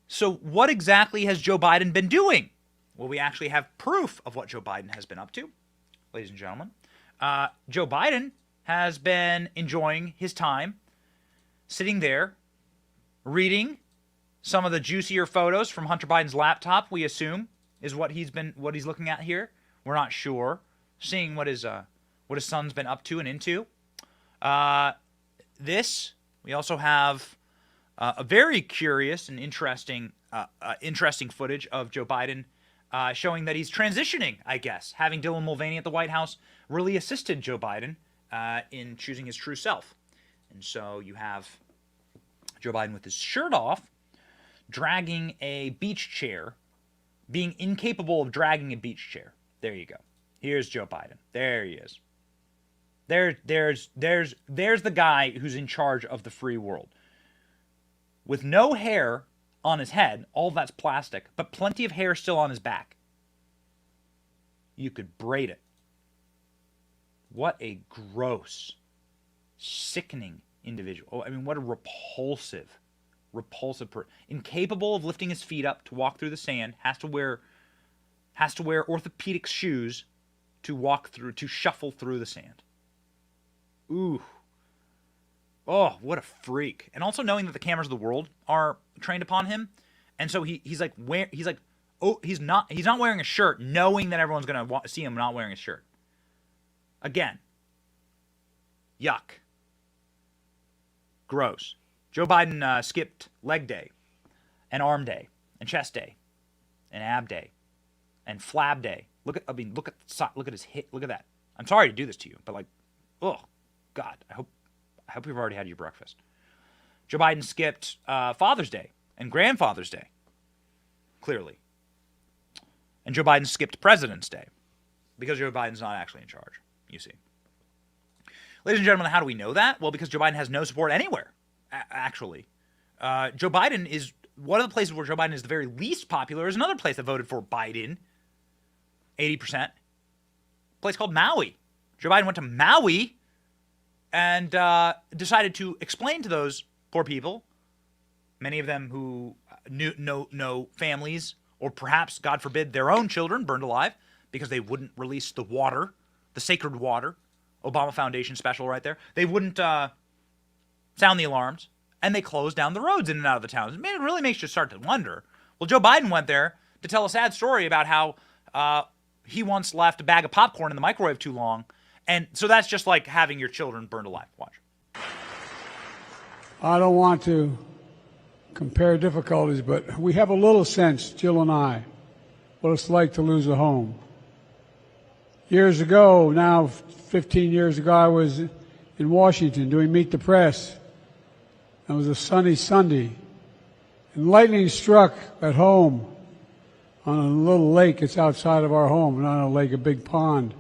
So what exactly has Joe Biden been doing? Well, we actually have proof of what Joe Biden has been up to, ladies and gentlemen. Joe Biden has been enjoying his time sitting there reading some of the juicier photos from Hunter Biden's laptop, we assume, is what he's looking at here. We're not sure. Seeing what his son's been up to and into. We also have a very curious and interesting footage of Joe Biden showing that he's transitioning, I guess. Having Dylan Mulvaney at the White House really assisted Joe Biden in choosing his true self. And so you have Joe Biden with his shirt off, dragging a beach chair, being incapable of dragging a beach chair. There you go. Here's Joe Biden. There he is. There's the guy who's in charge of the free world. With no hair on his head, all that's plastic, but plenty of hair still on his back. You could braid it. What a gross, sickening individual. Oh, I mean, what a repulsive incapable of lifting his feet up to walk through the sand, has to wear orthopedic shoes to shuffle through the sand. Ooh. Oh, what a freak. And also knowing that the cameras of the world are trained upon him. And so he's not wearing a shirt knowing that everyone's going to see him not wearing a shirt. Again. Yuck. Gross. Joe Biden skipped leg day and arm day and chest day and ab day and flab day. Look at his hip. Look at that. I'm sorry to do this to you, but oh God, I hope you've already had your breakfast. Joe Biden skipped Father's Day and Grandfather's Day, clearly. And Joe Biden skipped President's Day because Joe Biden's not actually in charge, you see. Ladies and gentlemen, how do we know that? Well, because Joe Biden has no support anywhere, actually. Joe Biden is one of the places where Joe Biden is the very least popular is another place that voted for Biden, 80%. A place called Maui. Joe Biden went to Maui and decided to explain to those poor people, many of them who no families, or perhaps, God forbid, their own children burned alive because they wouldn't release the water, the sacred water, Obama Foundation special right there. They wouldn't sound the alarms, and they closed down the roads in and out of the towns. It really makes you start to wonder. Well, Joe Biden went there to tell a sad story about how he once left a bag of popcorn in the microwave too long. And so that's just like having your children burned alive. Watch. I don't want to compare difficulties, but we have a little sense, Jill and I, what it's like to lose a home. Years ago, now 15 years ago, I was in Washington doing Meet the Press. It was a sunny Sunday, and lightning struck at home on a little lake. It's outside of our home, not a lake, a big pond,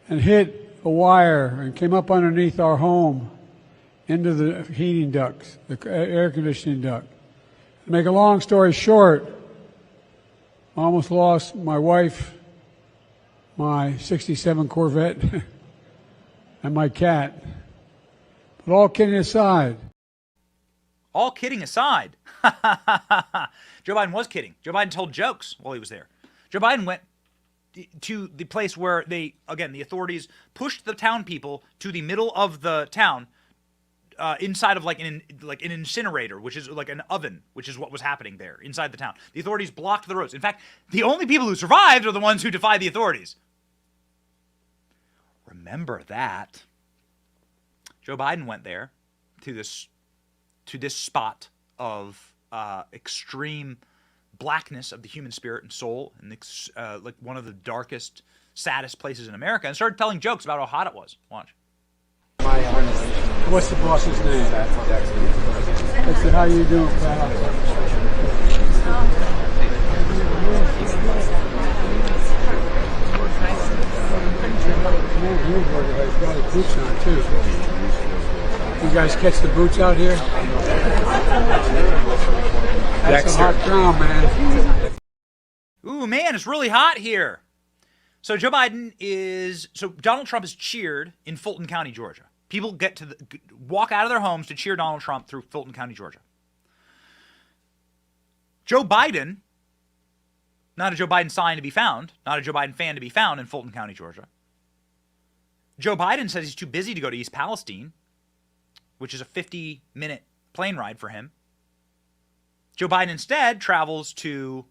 and hit a wire and came up underneath our home into the heating ducts, the air conditioning duct. To make a long story short, I almost lost my wife, my 67 Corvette, and my cat. But all kidding aside. All kidding aside. Joe Biden was kidding. Joe Biden told jokes while he was there. Joe Biden went to the place where the authorities pushed the town people to the middle of the town, inside of like an incinerator, which is like an oven, which is what was happening there inside the town. The authorities blocked the roads. In fact, the only people who survived are the ones who defied the authorities. Remember that. Joe Biden went there to this spot of extreme blackness of the human spirit and soul, and like one of the darkest, saddest places in America, and started telling jokes about how hot it was. Watch. What's the boss's name? I said, how you doing, pal? He's got his boots on, too. You guys catch the boots out here? That's a hot ground, man. Ooh, man, it's really hot here. So Donald Trump is cheered in Fulton County, Georgia. People get to walk out of their homes to cheer Donald Trump through Fulton County, Georgia. Joe Biden, not a Joe Biden sign to be found, not a Joe Biden fan to be found in Fulton County, Georgia. Joe Biden says he's too busy to go to East Palestine, which is a 50-minute plane ride for him. Joe Biden instead travels to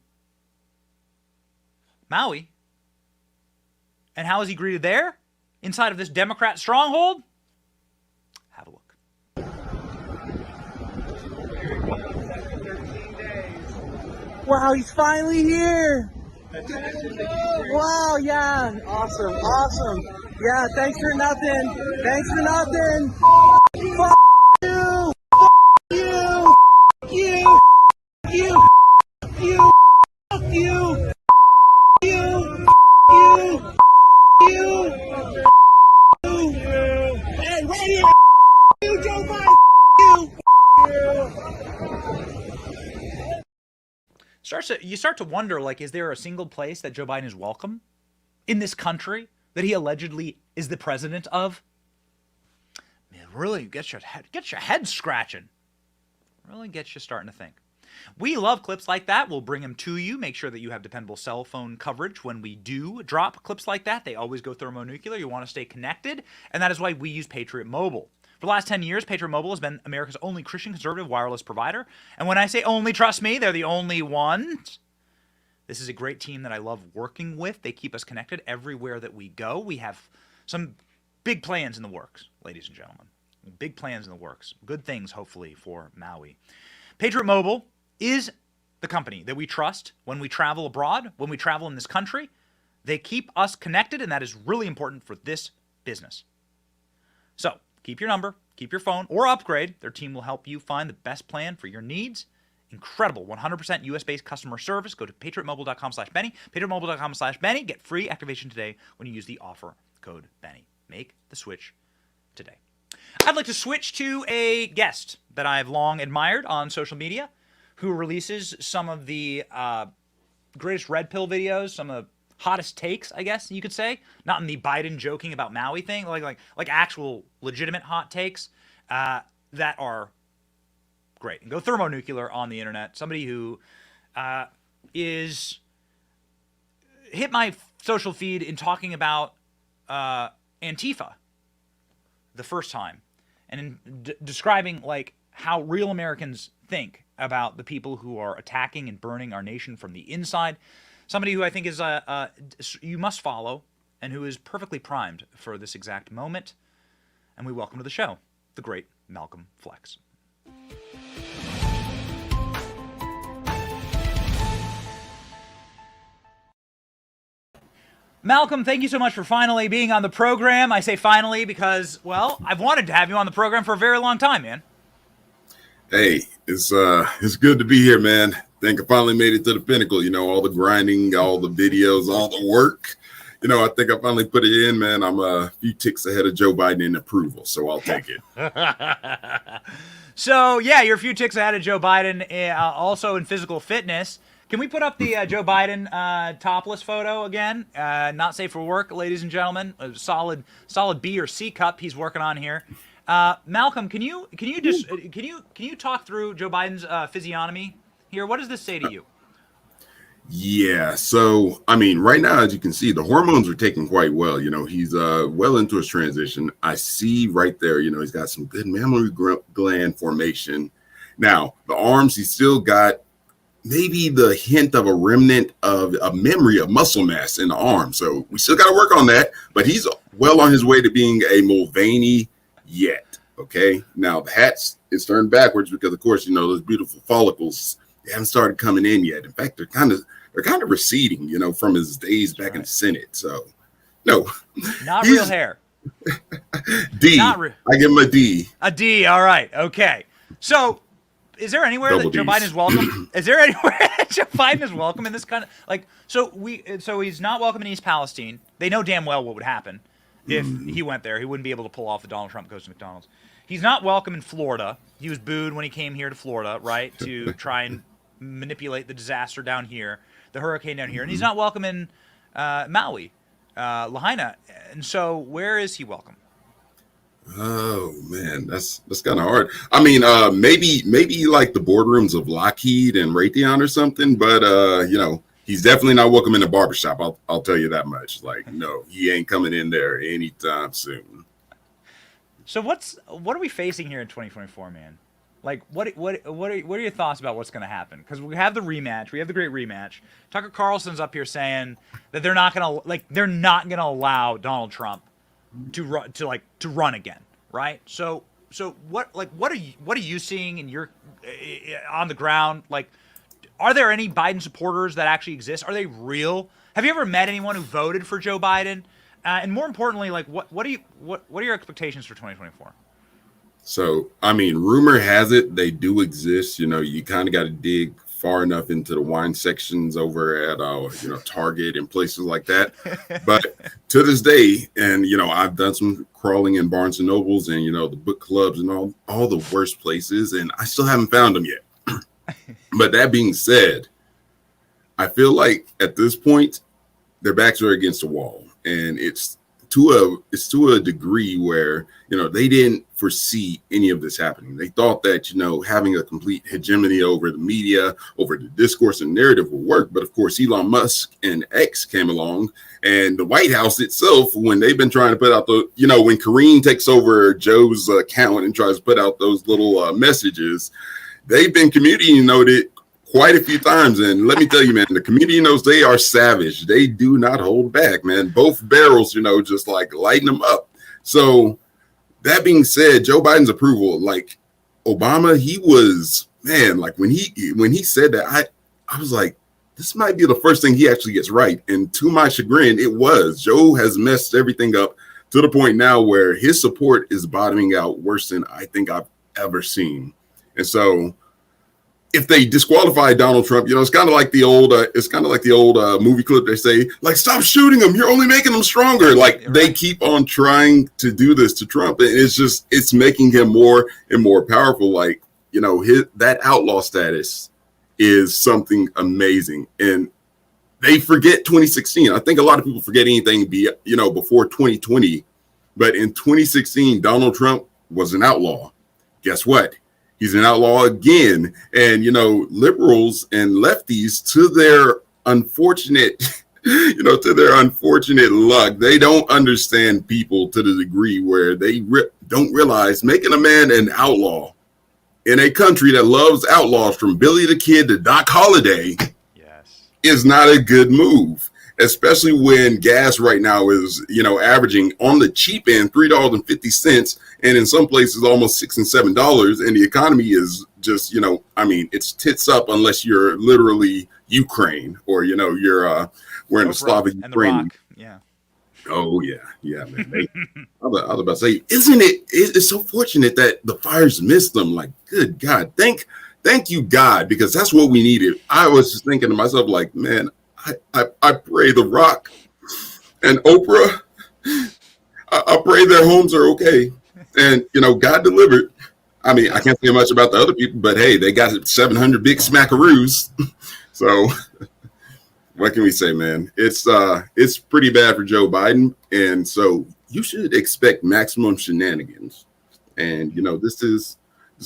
Maui. And how is he greeted there? Inside of this Democrat stronghold? Have a look. Wow, he's finally here. Wow, yeah. Awesome. Yeah, thanks for nothing. Fuck you. Hey, radio. You, Joe Biden. You start to wonder, like, is there a single place that Joe Biden is welcome in this country that he allegedly is the president of? Man, really gets your head scratching. Really gets you starting to think. We love clips like that. We'll bring them to you. Make sure that you have dependable cell phone coverage when we do drop clips like that. They always go thermonuclear. You want to stay connected, and that is why we use Patriot Mobile. For the last 10 years, Patriot Mobile has been America's only Christian conservative wireless provider. And when I say only, trust me, they're the only ones. This is a great team that I love working with. They keep us connected everywhere that we go. We have some big plans in the works, ladies and gentlemen. Big plans in the works. Good things, hopefully, for Maui. Patriot Mobile is the company that we trust when we travel abroad, when we travel in this country. They keep us connected, and that is really important for this business. So, keep your number, keep your phone, or upgrade. Their team will help you find the best plan for your needs. Incredible 100% US-based customer service. Go to patriotmobile.com/Benny. patriotmobile.com/Benny. Get free activation today when you use the offer code Benny. Make the switch today. I'd like to switch to a guest that I've long admired on social media, who releases some of the greatest red pill videos, some of the hottest takes, I guess you could say. Not in the Biden joking about Maui thing, like actual legitimate hot takes that are great. And go thermonuclear on the internet. Somebody who is hit my social feed in talking about Antifa the first time, and in describing like how real Americans think about the people who are attacking and burning our nation from the inside. Somebody who I think is you must follow, and who is perfectly primed for this exact moment. And we welcome to the show the great Malcolm Flex. Malcolm, thank you so much for finally being on the program. I say finally because, well, I've wanted to have you on the program for a very long time, man. Hey, it's good to be here, man. I think I finally made it to the pinnacle. You know, all the grinding, all the videos, all the work. I think I finally put it in, man. I'm a few ticks ahead of Joe Biden in approval, so I'll take it. So, yeah, you're a few ticks ahead of Joe Biden, also in physical fitness. Can we put up the Joe Biden topless photo again? Not safe for work, ladies and gentlemen. A solid B or C cup he's working on here. Malcolm, can you talk through Joe Biden's physiognomy here? What does this say to you? Yeah, so I mean, right now, as you can see, the hormones are taking quite well. He's well into his transition. I see right there, he's got some good mammary gland formation. Now, the arms, he's still got maybe the hint of a remnant of a memory of muscle mass in the arm. So we still got to work on that, but he's well on his way to being a Mulvaney yet. Okay, now the hat's is turned backwards because, of course, those beautiful follicles, they haven't started coming in yet. In fact, they're kind of receding, from his days back in the Senate. So, no, not real hair. D. I give him a D. A D. All right. Okay. So, is there anywhere that Joe Biden is welcome? Is there anywhere that Joe Biden is welcome in this kind of So he's not welcome in East Palestine. They know damn well what would happen if he went there. He wouldn't be able to pull off the Donald Trump goes to McDonald's. He's not welcome in Florida. He was booed when he came here to Florida, right, to try and manipulate the disaster down here, the hurricane down here. And he's not welcome in Maui, Lahaina. And so where is he welcome? Oh man, that's kind of hard. I mean, maybe like the boardrooms of Lockheed and Raytheon or something, but he's definitely not welcome in the barbershop. I'll tell you that much. Like, no, he ain't coming in there anytime soon. So what are we facing here in 2024, man? Like, what are your thoughts about what's going to happen? Because we have the rematch, we have the great rematch. Tucker Carlson's up here saying that they're not going to allow Donald Trump to run again, right? So what are you seeing in your on the ground? Like, are there any Biden supporters that actually exist? Are they real? Have you ever met anyone who voted for Joe Biden? And more importantly, like, what are your expectations for 2024? So, I mean, rumor has it they do exist. You kind of got to dig far enough into the wine sections over at Target and places like that. But to this day, and I've done some crawling in Barnes and Nobles and the book clubs and all the worst places, and I still haven't found them yet. But that being said, I feel like at this point their backs are against the wall, and it's to a degree where they didn't foresee any of this happening. They thought that having a complete hegemony over the media, over the discourse and narrative would work. But of course, Elon Musk and X came along, and the White House itself, when they've been trying to put out when Karine takes over Joe's account and tries to put out those little messages, they've been community noted quite a few times. And let me tell you, man, the community knows they are savage. They do not hold back, man. Both barrels, just like lighten them up. So that being said, Joe Biden's approval, like Obama, he was, man, like when he said that, I was like, this might be the first thing he actually gets right. And to my chagrin, it was. Joe has messed everything up to the point now where his support is bottoming out worse than I think I've ever seen. And so if they disqualify Donald Trump, it's kind of like the old movie clip. They say, like, stop shooting him. You're only making him stronger. Like, they keep on trying to do this to Trump. And it's making him more and more powerful. Like, that outlaw status is something amazing. And they forget 2016. I think a lot of people forget anything before 2020. But in 2016, Donald Trump was an outlaw. Guess what? He's an outlaw again. And, liberals and lefties, to their unfortunate luck, they don't understand people to the degree where they don't realize making a man an outlaw in a country that loves outlaws from Billy the Kid to Doc Holliday is not a good move. Especially when gas right now is, averaging on the cheap end $3.50, and in some places almost $6 and $7, and the economy is just, it's tits up unless you're literally Ukraine or you're we're in the Slavic Ukraine. Yeah. Oh yeah, man. I was about to say, it's so fortunate that the fires missed them. Like, good God, thank you, God, because that's what we needed. I was just thinking to myself, like, man, I pray The Rock and Oprah. I pray their homes are okay. And, God delivered. I mean, I can't say much about the other people, but hey, they got 700 big smackaroos. So what can we say, man? It's pretty bad for Joe Biden. And so you should expect maximum shenanigans. And, this is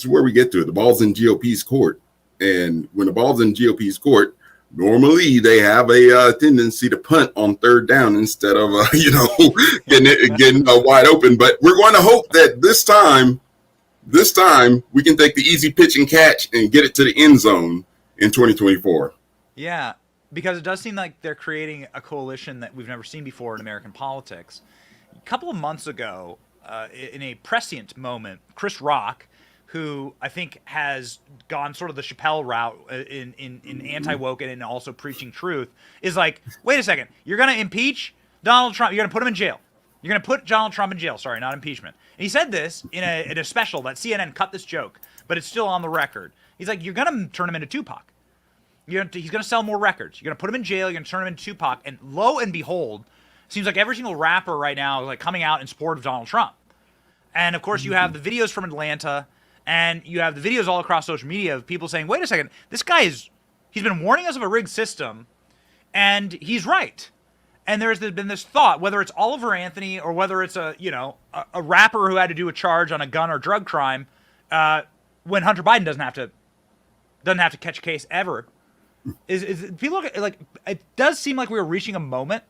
where we get to it. The ball's in GOP's court. And when the ball's in GOP's court, normally they have a tendency to punt on third down instead of, getting wide open. But we're going to hope that this time we can take the easy pitch and catch and get it to the end zone in 2024. Yeah, because it does seem like they're creating a coalition that we've never seen before in American politics. A couple of months ago, in a prescient moment, Chris Rock, who I think has gone sort of the Chappelle route in anti-woke and in also preaching truth, is like, wait a second, you're going to impeach Donald Trump, you're going to put him in jail. You're going to put Donald Trump in jail. Sorry, not impeachment. And he said this in a special that CNN cut this joke, but it's still on the record. He's like, you're going to turn him into Tupac. He's going to sell more records. You're going to put him in jail. You're going to turn him into Tupac. And lo and behold, seems like every single rapper right now is like coming out in support of Donald Trump. And of course, you have the videos from Atlanta, and you have the videos all across social media of people saying, wait a second, this guy he's been warning us of a rigged system, and he's right. And there's been this thought, whether it's Oliver Anthony or whether it's a rapper who had to do a charge on a gun or drug crime, when Hunter Biden doesn't have to catch a case ever. Is people look like it does seem like we're reaching a moment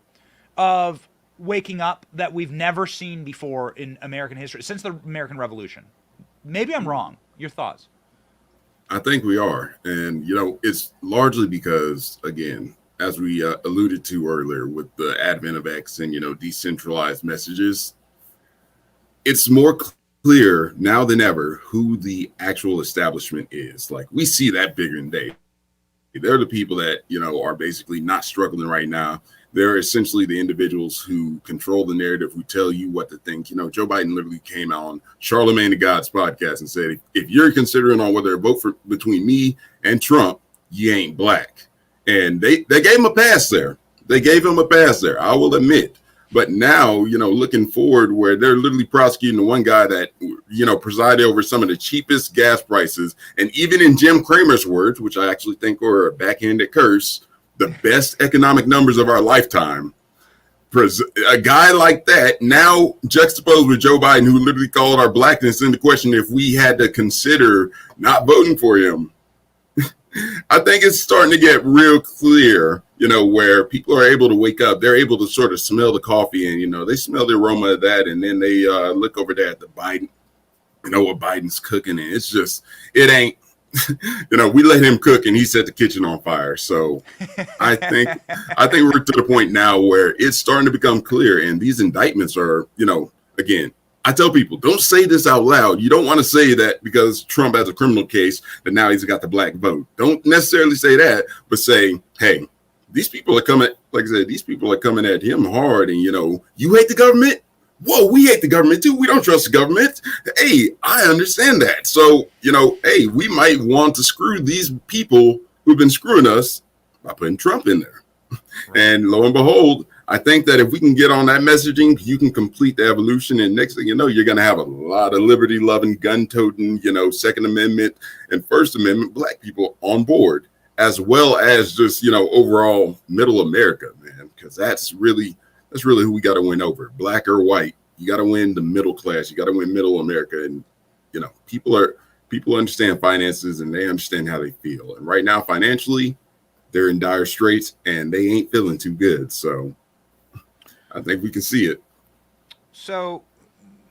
of waking up that we've never seen before in American history since the American Revolution. Maybe I'm wrong. Your thoughts? I think we are. And, it's largely because, again, as we alluded to earlier with the advent of X and, decentralized messages, it's more clear now than ever who the actual establishment is. Like, we see that bigger than day. They're the people that, are basically not struggling right now. They're essentially the individuals who control the narrative, who tell you what to think. Joe Biden literally came out on Charlemagne the God's podcast and said, if you're considering on whether to vote between me and Trump, you ain't black. And they gave him a pass there. I will admit. But now, looking forward where they're literally prosecuting the one guy that, presided over some of the cheapest gas prices. And even in Jim Cramer's words, which I actually think are a backhanded curse, the best economic numbers of our lifetime. A guy like that now juxtaposed with Joe Biden, who literally called our blackness into question if we had to consider not voting for him. I think it's starting to get real clear, where people are able to wake up. They're able to sort of smell the coffee and, they smell the aroma of that. And then they look over there at the Biden, what Biden's cooking. And it's just, it ain't, we let him cook and he set the kitchen on fire. So I think we're to the point now where it's starting to become clear. And these indictments are, again, I tell people, don't say this out loud. You don't want to say that because Trump has a criminal case that now he's got the black vote. Don't necessarily say that, but say, hey, these people are coming, like I said, these people are coming at him hard. And, you hate the government? Whoa, we hate the government too. We don't trust the government. Hey, I understand that. So, hey, we might want to screw these people who've been screwing us by putting Trump in there. Right. And lo and behold, I think that if we can get on that messaging, you can complete the evolution. And next thing you know, you're going to have a lot of liberty-loving, gun-toting, Second Amendment and First Amendment black people on board, as well as just, overall middle America, man, because that's really who we got to win over, black or white. You got to win the middle class. You got to win middle America. And, people understand finances and they understand how they feel. And right now, financially, they're in dire straits and they ain't feeling too good. So I think we can see it. So,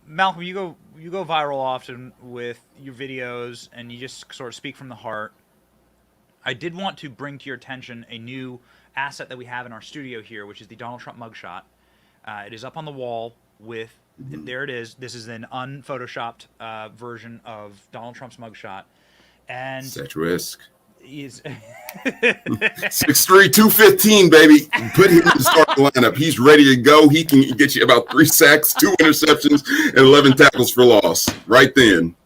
Malcolm, you go viral often with your videos and you just sort of speak from the heart. I did want to bring to your attention a new asset that we have in our studio here, which is the Donald Trump mugshot. It is up on the wall with, there it is. This is an unphotoshopped version of Donald Trump's mugshot. And statuesque. He's 6'3", 215, baby. Put him in the starting lineup. He's ready to go. He can get you about 3 sacks, 2 interceptions, and 11 tackles for loss right then.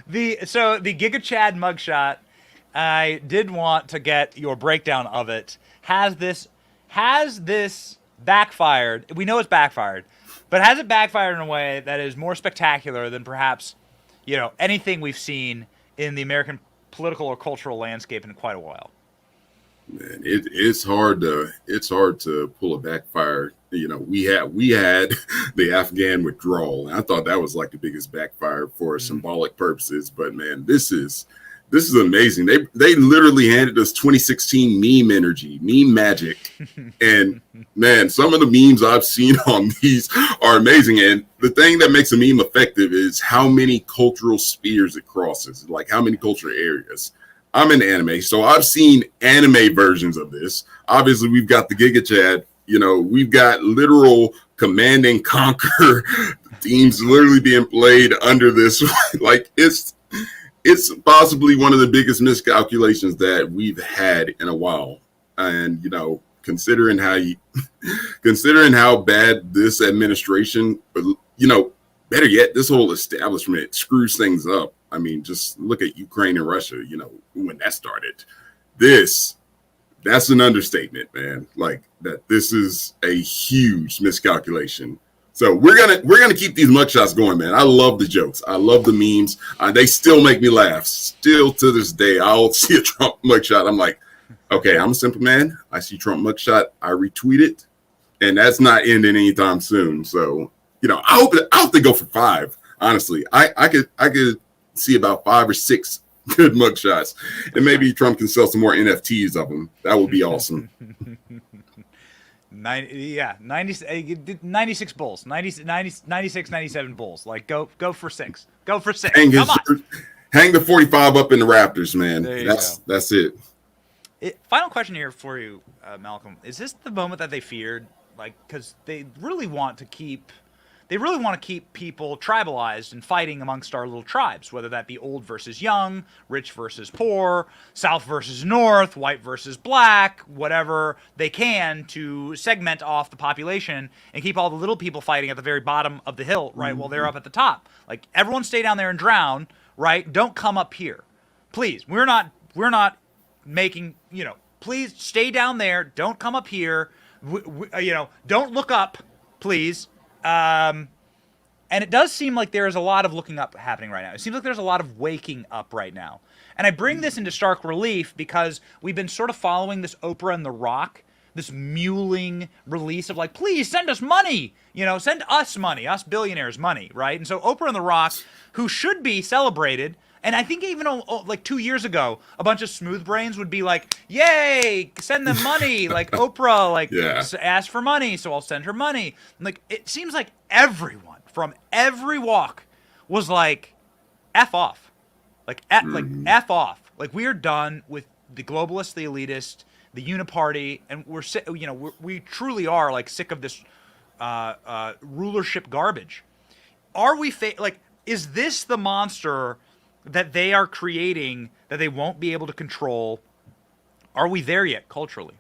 The Giga Chad mugshot, I did want to get your breakdown of it. Has has this backfired? We know it's backfired, but has it backfired in a way that is more spectacular than perhaps, anything we've seen in the American political or cultural landscape in quite a while? Man, it's hard to pull a backfire. We had the Afghan withdrawal, and I thought that was like the biggest backfire for symbolic purposes. But man, this is amazing. They literally handed us 2016 meme energy, meme magic, and man, some of the memes I've seen on these are amazing. And the thing that makes a meme effective is how many cultural spheres it crosses, like how many cultural areas. I'm in anime, so I've seen anime versions of this. Obviously, we've got the Giga Chad. We've got literal Command and Conquer themes literally being played under this. Like it's possibly one of the biggest miscalculations that we've had in a while. And considering how bad this administration, but better yet, this whole establishment screws things up. I mean, just look at Ukraine and Russia, when that started. That's an understatement, man. Like that, this is a huge miscalculation. So we're gonna keep these mugshots going, man. I love the jokes. I love the memes. They still make me laugh. Still to this day, I'll see a Trump mugshot. I'm like, okay, I'm a simple man. I see Trump mugshot. I retweet it, and that's not ending anytime soon. So I hope they go for 5. Honestly, I could see about 5 or 6 good mugshots, and maybe Trump can sell some more NFTs of them. That would be awesome. 96 bulls, 96, 97 bulls. Like go for 6. Go for 6. Hang the 45 up in the Raptors, man. That's it. Final question here for you, Malcolm. Is this the moment that they feared? Like, because they really want to keep people tribalized and fighting amongst our little tribes, whether that be old versus young, rich versus poor, south versus north, white versus black, whatever they can to segment off the population and keep all the little people fighting at the very bottom of the hill, right, while they're up at the top. Like, everyone stay down there and drown, right? Don't come up here. Please, we're not making, please stay down there. Don't come up here. Don't look up, please. And it does seem like there is a lot of looking up happening right now. It seems like there's a lot of waking up right now. And I bring this into stark relief because we've been sort of following this Oprah and The Rock, this mewling release of like, please send us money, send us money, us billionaires money, right? And so Oprah and The Rock, who should be celebrated, and I think even like 2 years ago, a bunch of smooth brains would be like, yay, send them money. Like Oprah, asked for money, so I'll send her money. Like, it seems like everyone from every walk was like, F off. Like F off. Like, we are done with the globalists, the elitists, the uniparty, and we truly are like sick of this rulership garbage. Are we is this the monster that they are creating that they won't be able to control? Are we there yet culturally?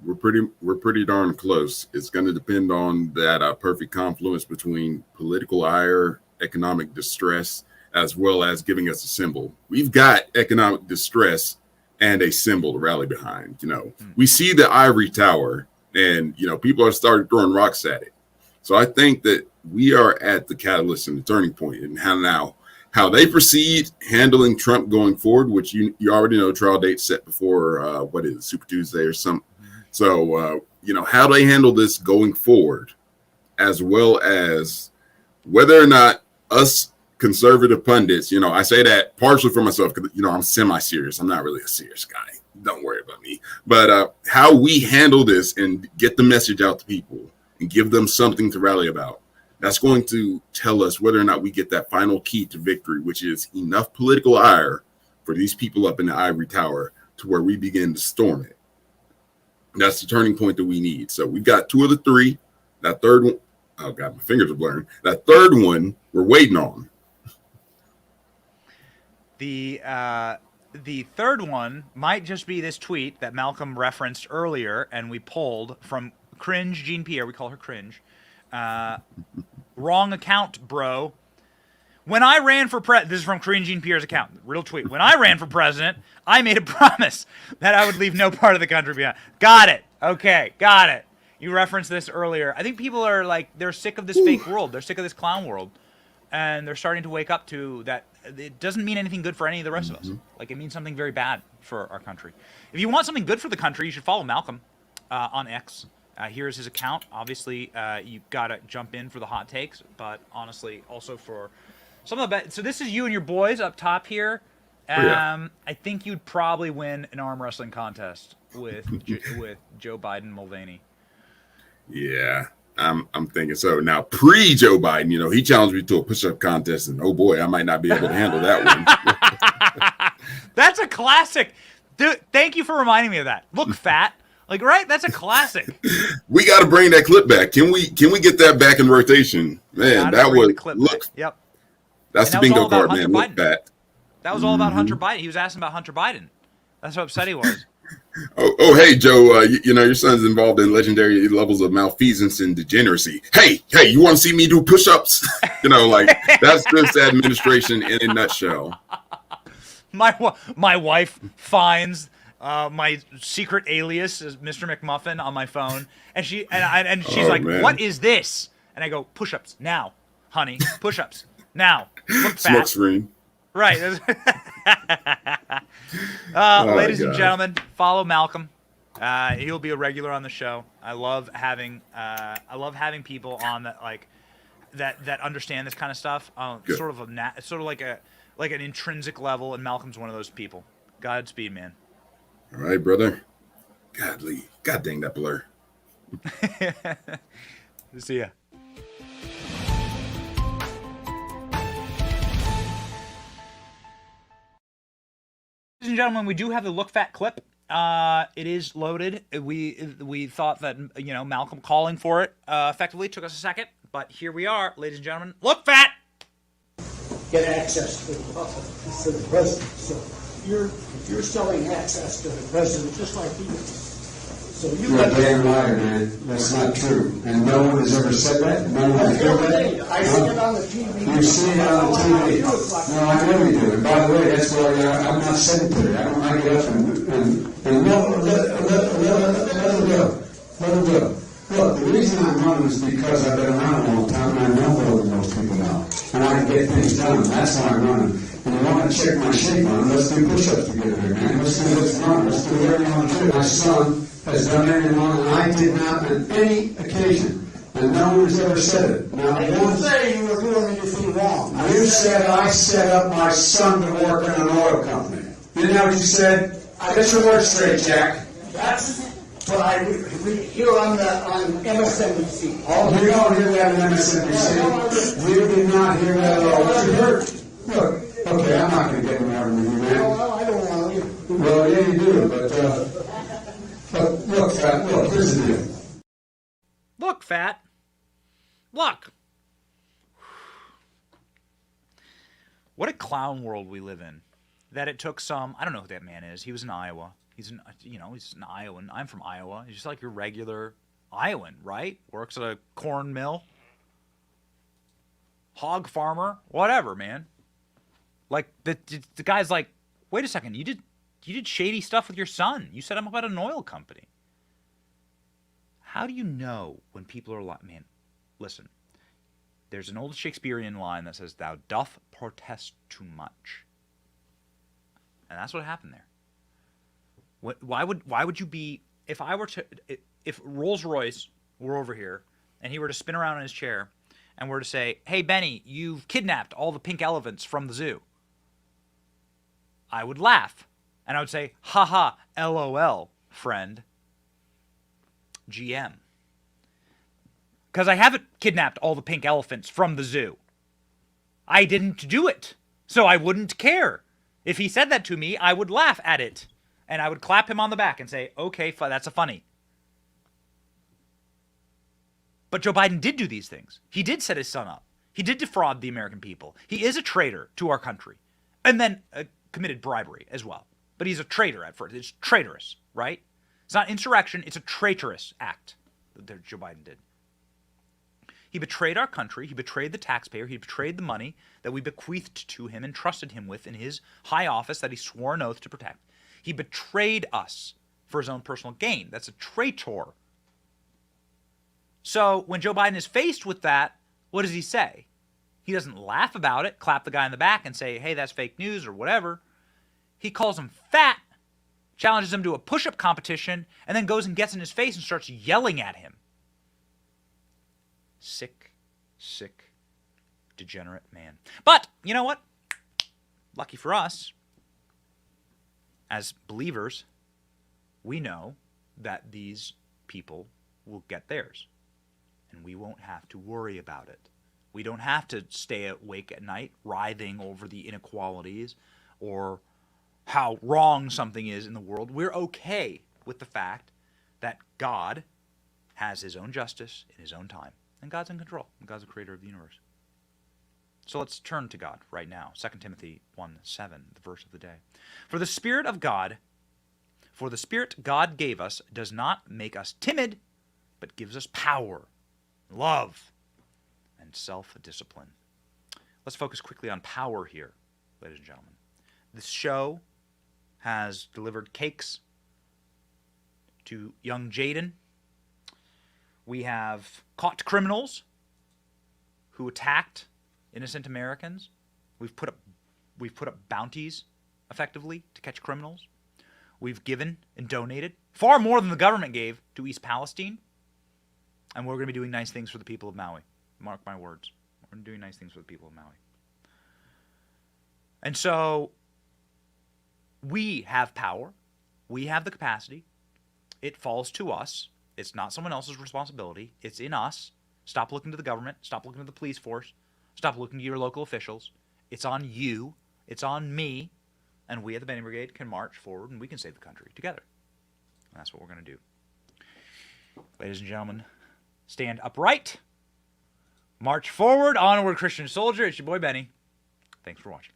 We're pretty darn close. It's going to depend on that perfect confluence between political ire, economic distress, as well as giving us a symbol. We've got economic distress and a symbol to rally behind. We see the ivory tower, and people are starting throwing rocks at it. So I think that we are at the catalyst and the turning point, and how they proceed handling Trump going forward, which you already know, trial date set before Super Tuesday or something. So how they handle this going forward, as well as whether or not us conservative pundits, I say that partially for myself because I'm semi-serious. I'm not really a serious guy. Don't worry about me. But how we handle this and get the message out to people and give them something to rally about, that's going to tell us whether or not we get that final key to victory, which is enough political ire for these people up in the ivory tower to where we begin to storm it. That's the turning point that we need. So we've got 2 of the 3. That third one, oh God, my fingers are blurring. That third one we're waiting on. The third one might just be this tweet that Malcolm referenced earlier, and we pulled from Cringe Jean Pierre. We call her Cringe. Wrong account, bro. When I ran for this is from Corinne Jean Pierre's account, real tweet. When I ran for president, I made a promise that I would leave no part of the country behind. Got it. Okay, got it. You referenced this earlier. I think people are like, they're sick of this fake world. They're sick of this clown world. And they're starting to wake up to that it doesn't mean anything good for any of the rest of us. Like, it means something very bad for our country. If you want something good for the country, you should follow Malcolm on X. Here's his account. Obviously, you've got to jump in for the hot takes, but honestly, also for some of the best. So this is you and your boys up top here. I think you'd probably win an arm wrestling contest with with Joe Biden Mulvaney. Yeah, I'm thinking so. Now, pre-Joe Biden, you know, he challenged me to a push-up contest, and oh boy, I might not be able to handle that one. That's a classic. Dude, thank you for reminding me of that. Look fat. Like, right? That's a classic. We got to bring that clip back. Can we get that back in rotation? Man, that was look. Yep. That's the bingo card, man. Look fat. That was all about Hunter Biden. He was asking about Hunter Biden. That's how upset he was. Hey, Joe, you know, your son's involved in legendary levels of malfeasance and degeneracy. Hey, you want to see me do push-ups? You know, like, that's this administration in a nutshell. My wife finds my secret alias is Mr. McMuffin on my phone, and she's like, man. What is this? And I go, push-ups now, honey, push-ups now. Look fat. Smoke screen. Right. Ladies and gentlemen, follow Malcolm. He'll be a regular on the show. I love having people on that that understand this kind of stuff. Sort of like an intrinsic level, and Malcolm's one of those people. Godspeed, man. All right, brother. Godly. God dang that blur. See ya. Ladies and gentlemen, we do have the Look Fat clip. It is loaded. We thought that, you know, Malcolm calling for it effectively took us a second, but here we are, ladies and gentlemen. Look fat. Get access to the president. So you're selling access to the president just like he is. So you're a damn liar, man. That's not true. And no one has ever said that. No one has ever said that. I see it on the TV. You see it on the TV. No, I know you do. And by the way, that's why I'm not sedentary. I don't get up and let him go. Let him go. Look, the reason I'm running is because I've been around a long time and I know more than most people now. And I can get things done. That's why I'm running. And you want to check my shape on, let's do push-ups together here, man. Let's do this run. Let's do whatever you want to do. My son has done everything wrong, and I did not on any occasion. And no one has ever said it. Now, I didn't say you were doing anything wrong. You said I set up my son to work in an oil company. You know what you said? Get your words straight, Jack. That's what I read here on MSNBC. Oh, we don't hear that on MSNBC. We did not hear that at all. What you heard? Look. Okay, I'm not going to get him out of you, man. Well, I don't want you. Well, yeah, you do, but look, fat. Look, here's the deal. Look, fat. Look. What a clown world we live in. That it took some. I don't know who that man is. He was in Iowa. He's an Iowan. I'm from Iowa. He's just like your regular Iowan, right? Works at a corn mill, hog farmer, whatever, man. Like the guy's like, wait a second, you did shady stuff with your son. You set him up at an oil company. How do you know when people are like, man, listen, there's an old Shakespearean line that says, thou doth protest too much. And that's what happened there. Why would you be, if Rolls-Royce were over here and he were to spin around in his chair and were to say, hey, Benny, you've kidnapped all the pink elephants from the zoo, I would laugh. And I would say, haha, LOL, friend. GM. Because I haven't kidnapped all the pink elephants from the zoo. I didn't do it. So I wouldn't care. If he said that to me, I would laugh at it. And I would clap him on the back and say, okay, that's a funny. But Joe Biden did do these things. He did set his son up. He did defraud the American people. He is a traitor to our country. And then committed bribery as well. But he's a traitor at first. It's traitorous, right? It's not insurrection. It's a traitorous act that Joe Biden did. He betrayed our country. He betrayed the taxpayer. He betrayed the money that we bequeathed to him and trusted him with in his high office that he swore an oath to protect. He betrayed us for his own personal gain. That's a traitor. So when Joe Biden is faced with that, what does he say? He doesn't laugh about it, clap the guy in the back and say, hey, that's fake news or whatever. He calls him fat, challenges him to a push-up competition, and then goes and gets in his face and starts yelling at him. Sick, degenerate man. But you know what? Lucky for us, as believers, we know that these people will get theirs, and we won't have to worry about it. We don't have to stay awake at night writhing over the inequalities or how wrong something is in the world. We're okay with the fact that God has his own justice in his own time, and God's in control, and God's the creator of the universe. So let's turn to God right now. 2 Timothy 1:7, the verse of the day. For the Spirit God gave us does not make us timid, but gives us power, love, and self-discipline. Let's focus quickly on power here, ladies and gentlemen. This show has delivered cakes to young Jaden. We have caught criminals who attacked innocent Americans. We've put up bounties, effectively, to catch criminals. We've given and donated far more than the government gave to East Palestine. And we're going to be doing nice things for the people of Maui. Mark my words. We're doing nice things for the people of Maui. And so we have power. We have the capacity. It falls to us. It's not someone else's responsibility. It's in us. Stop looking to the government. Stop looking to the police force. Stop looking to your local officials. It's on you. It's on me. And we at the Benny Brigade can march forward and we can save the country together. And that's what we're going to do. Ladies and gentlemen, stand upright. March forward. Onward, Christian soldier. It's your boy Benny. Thanks for watching.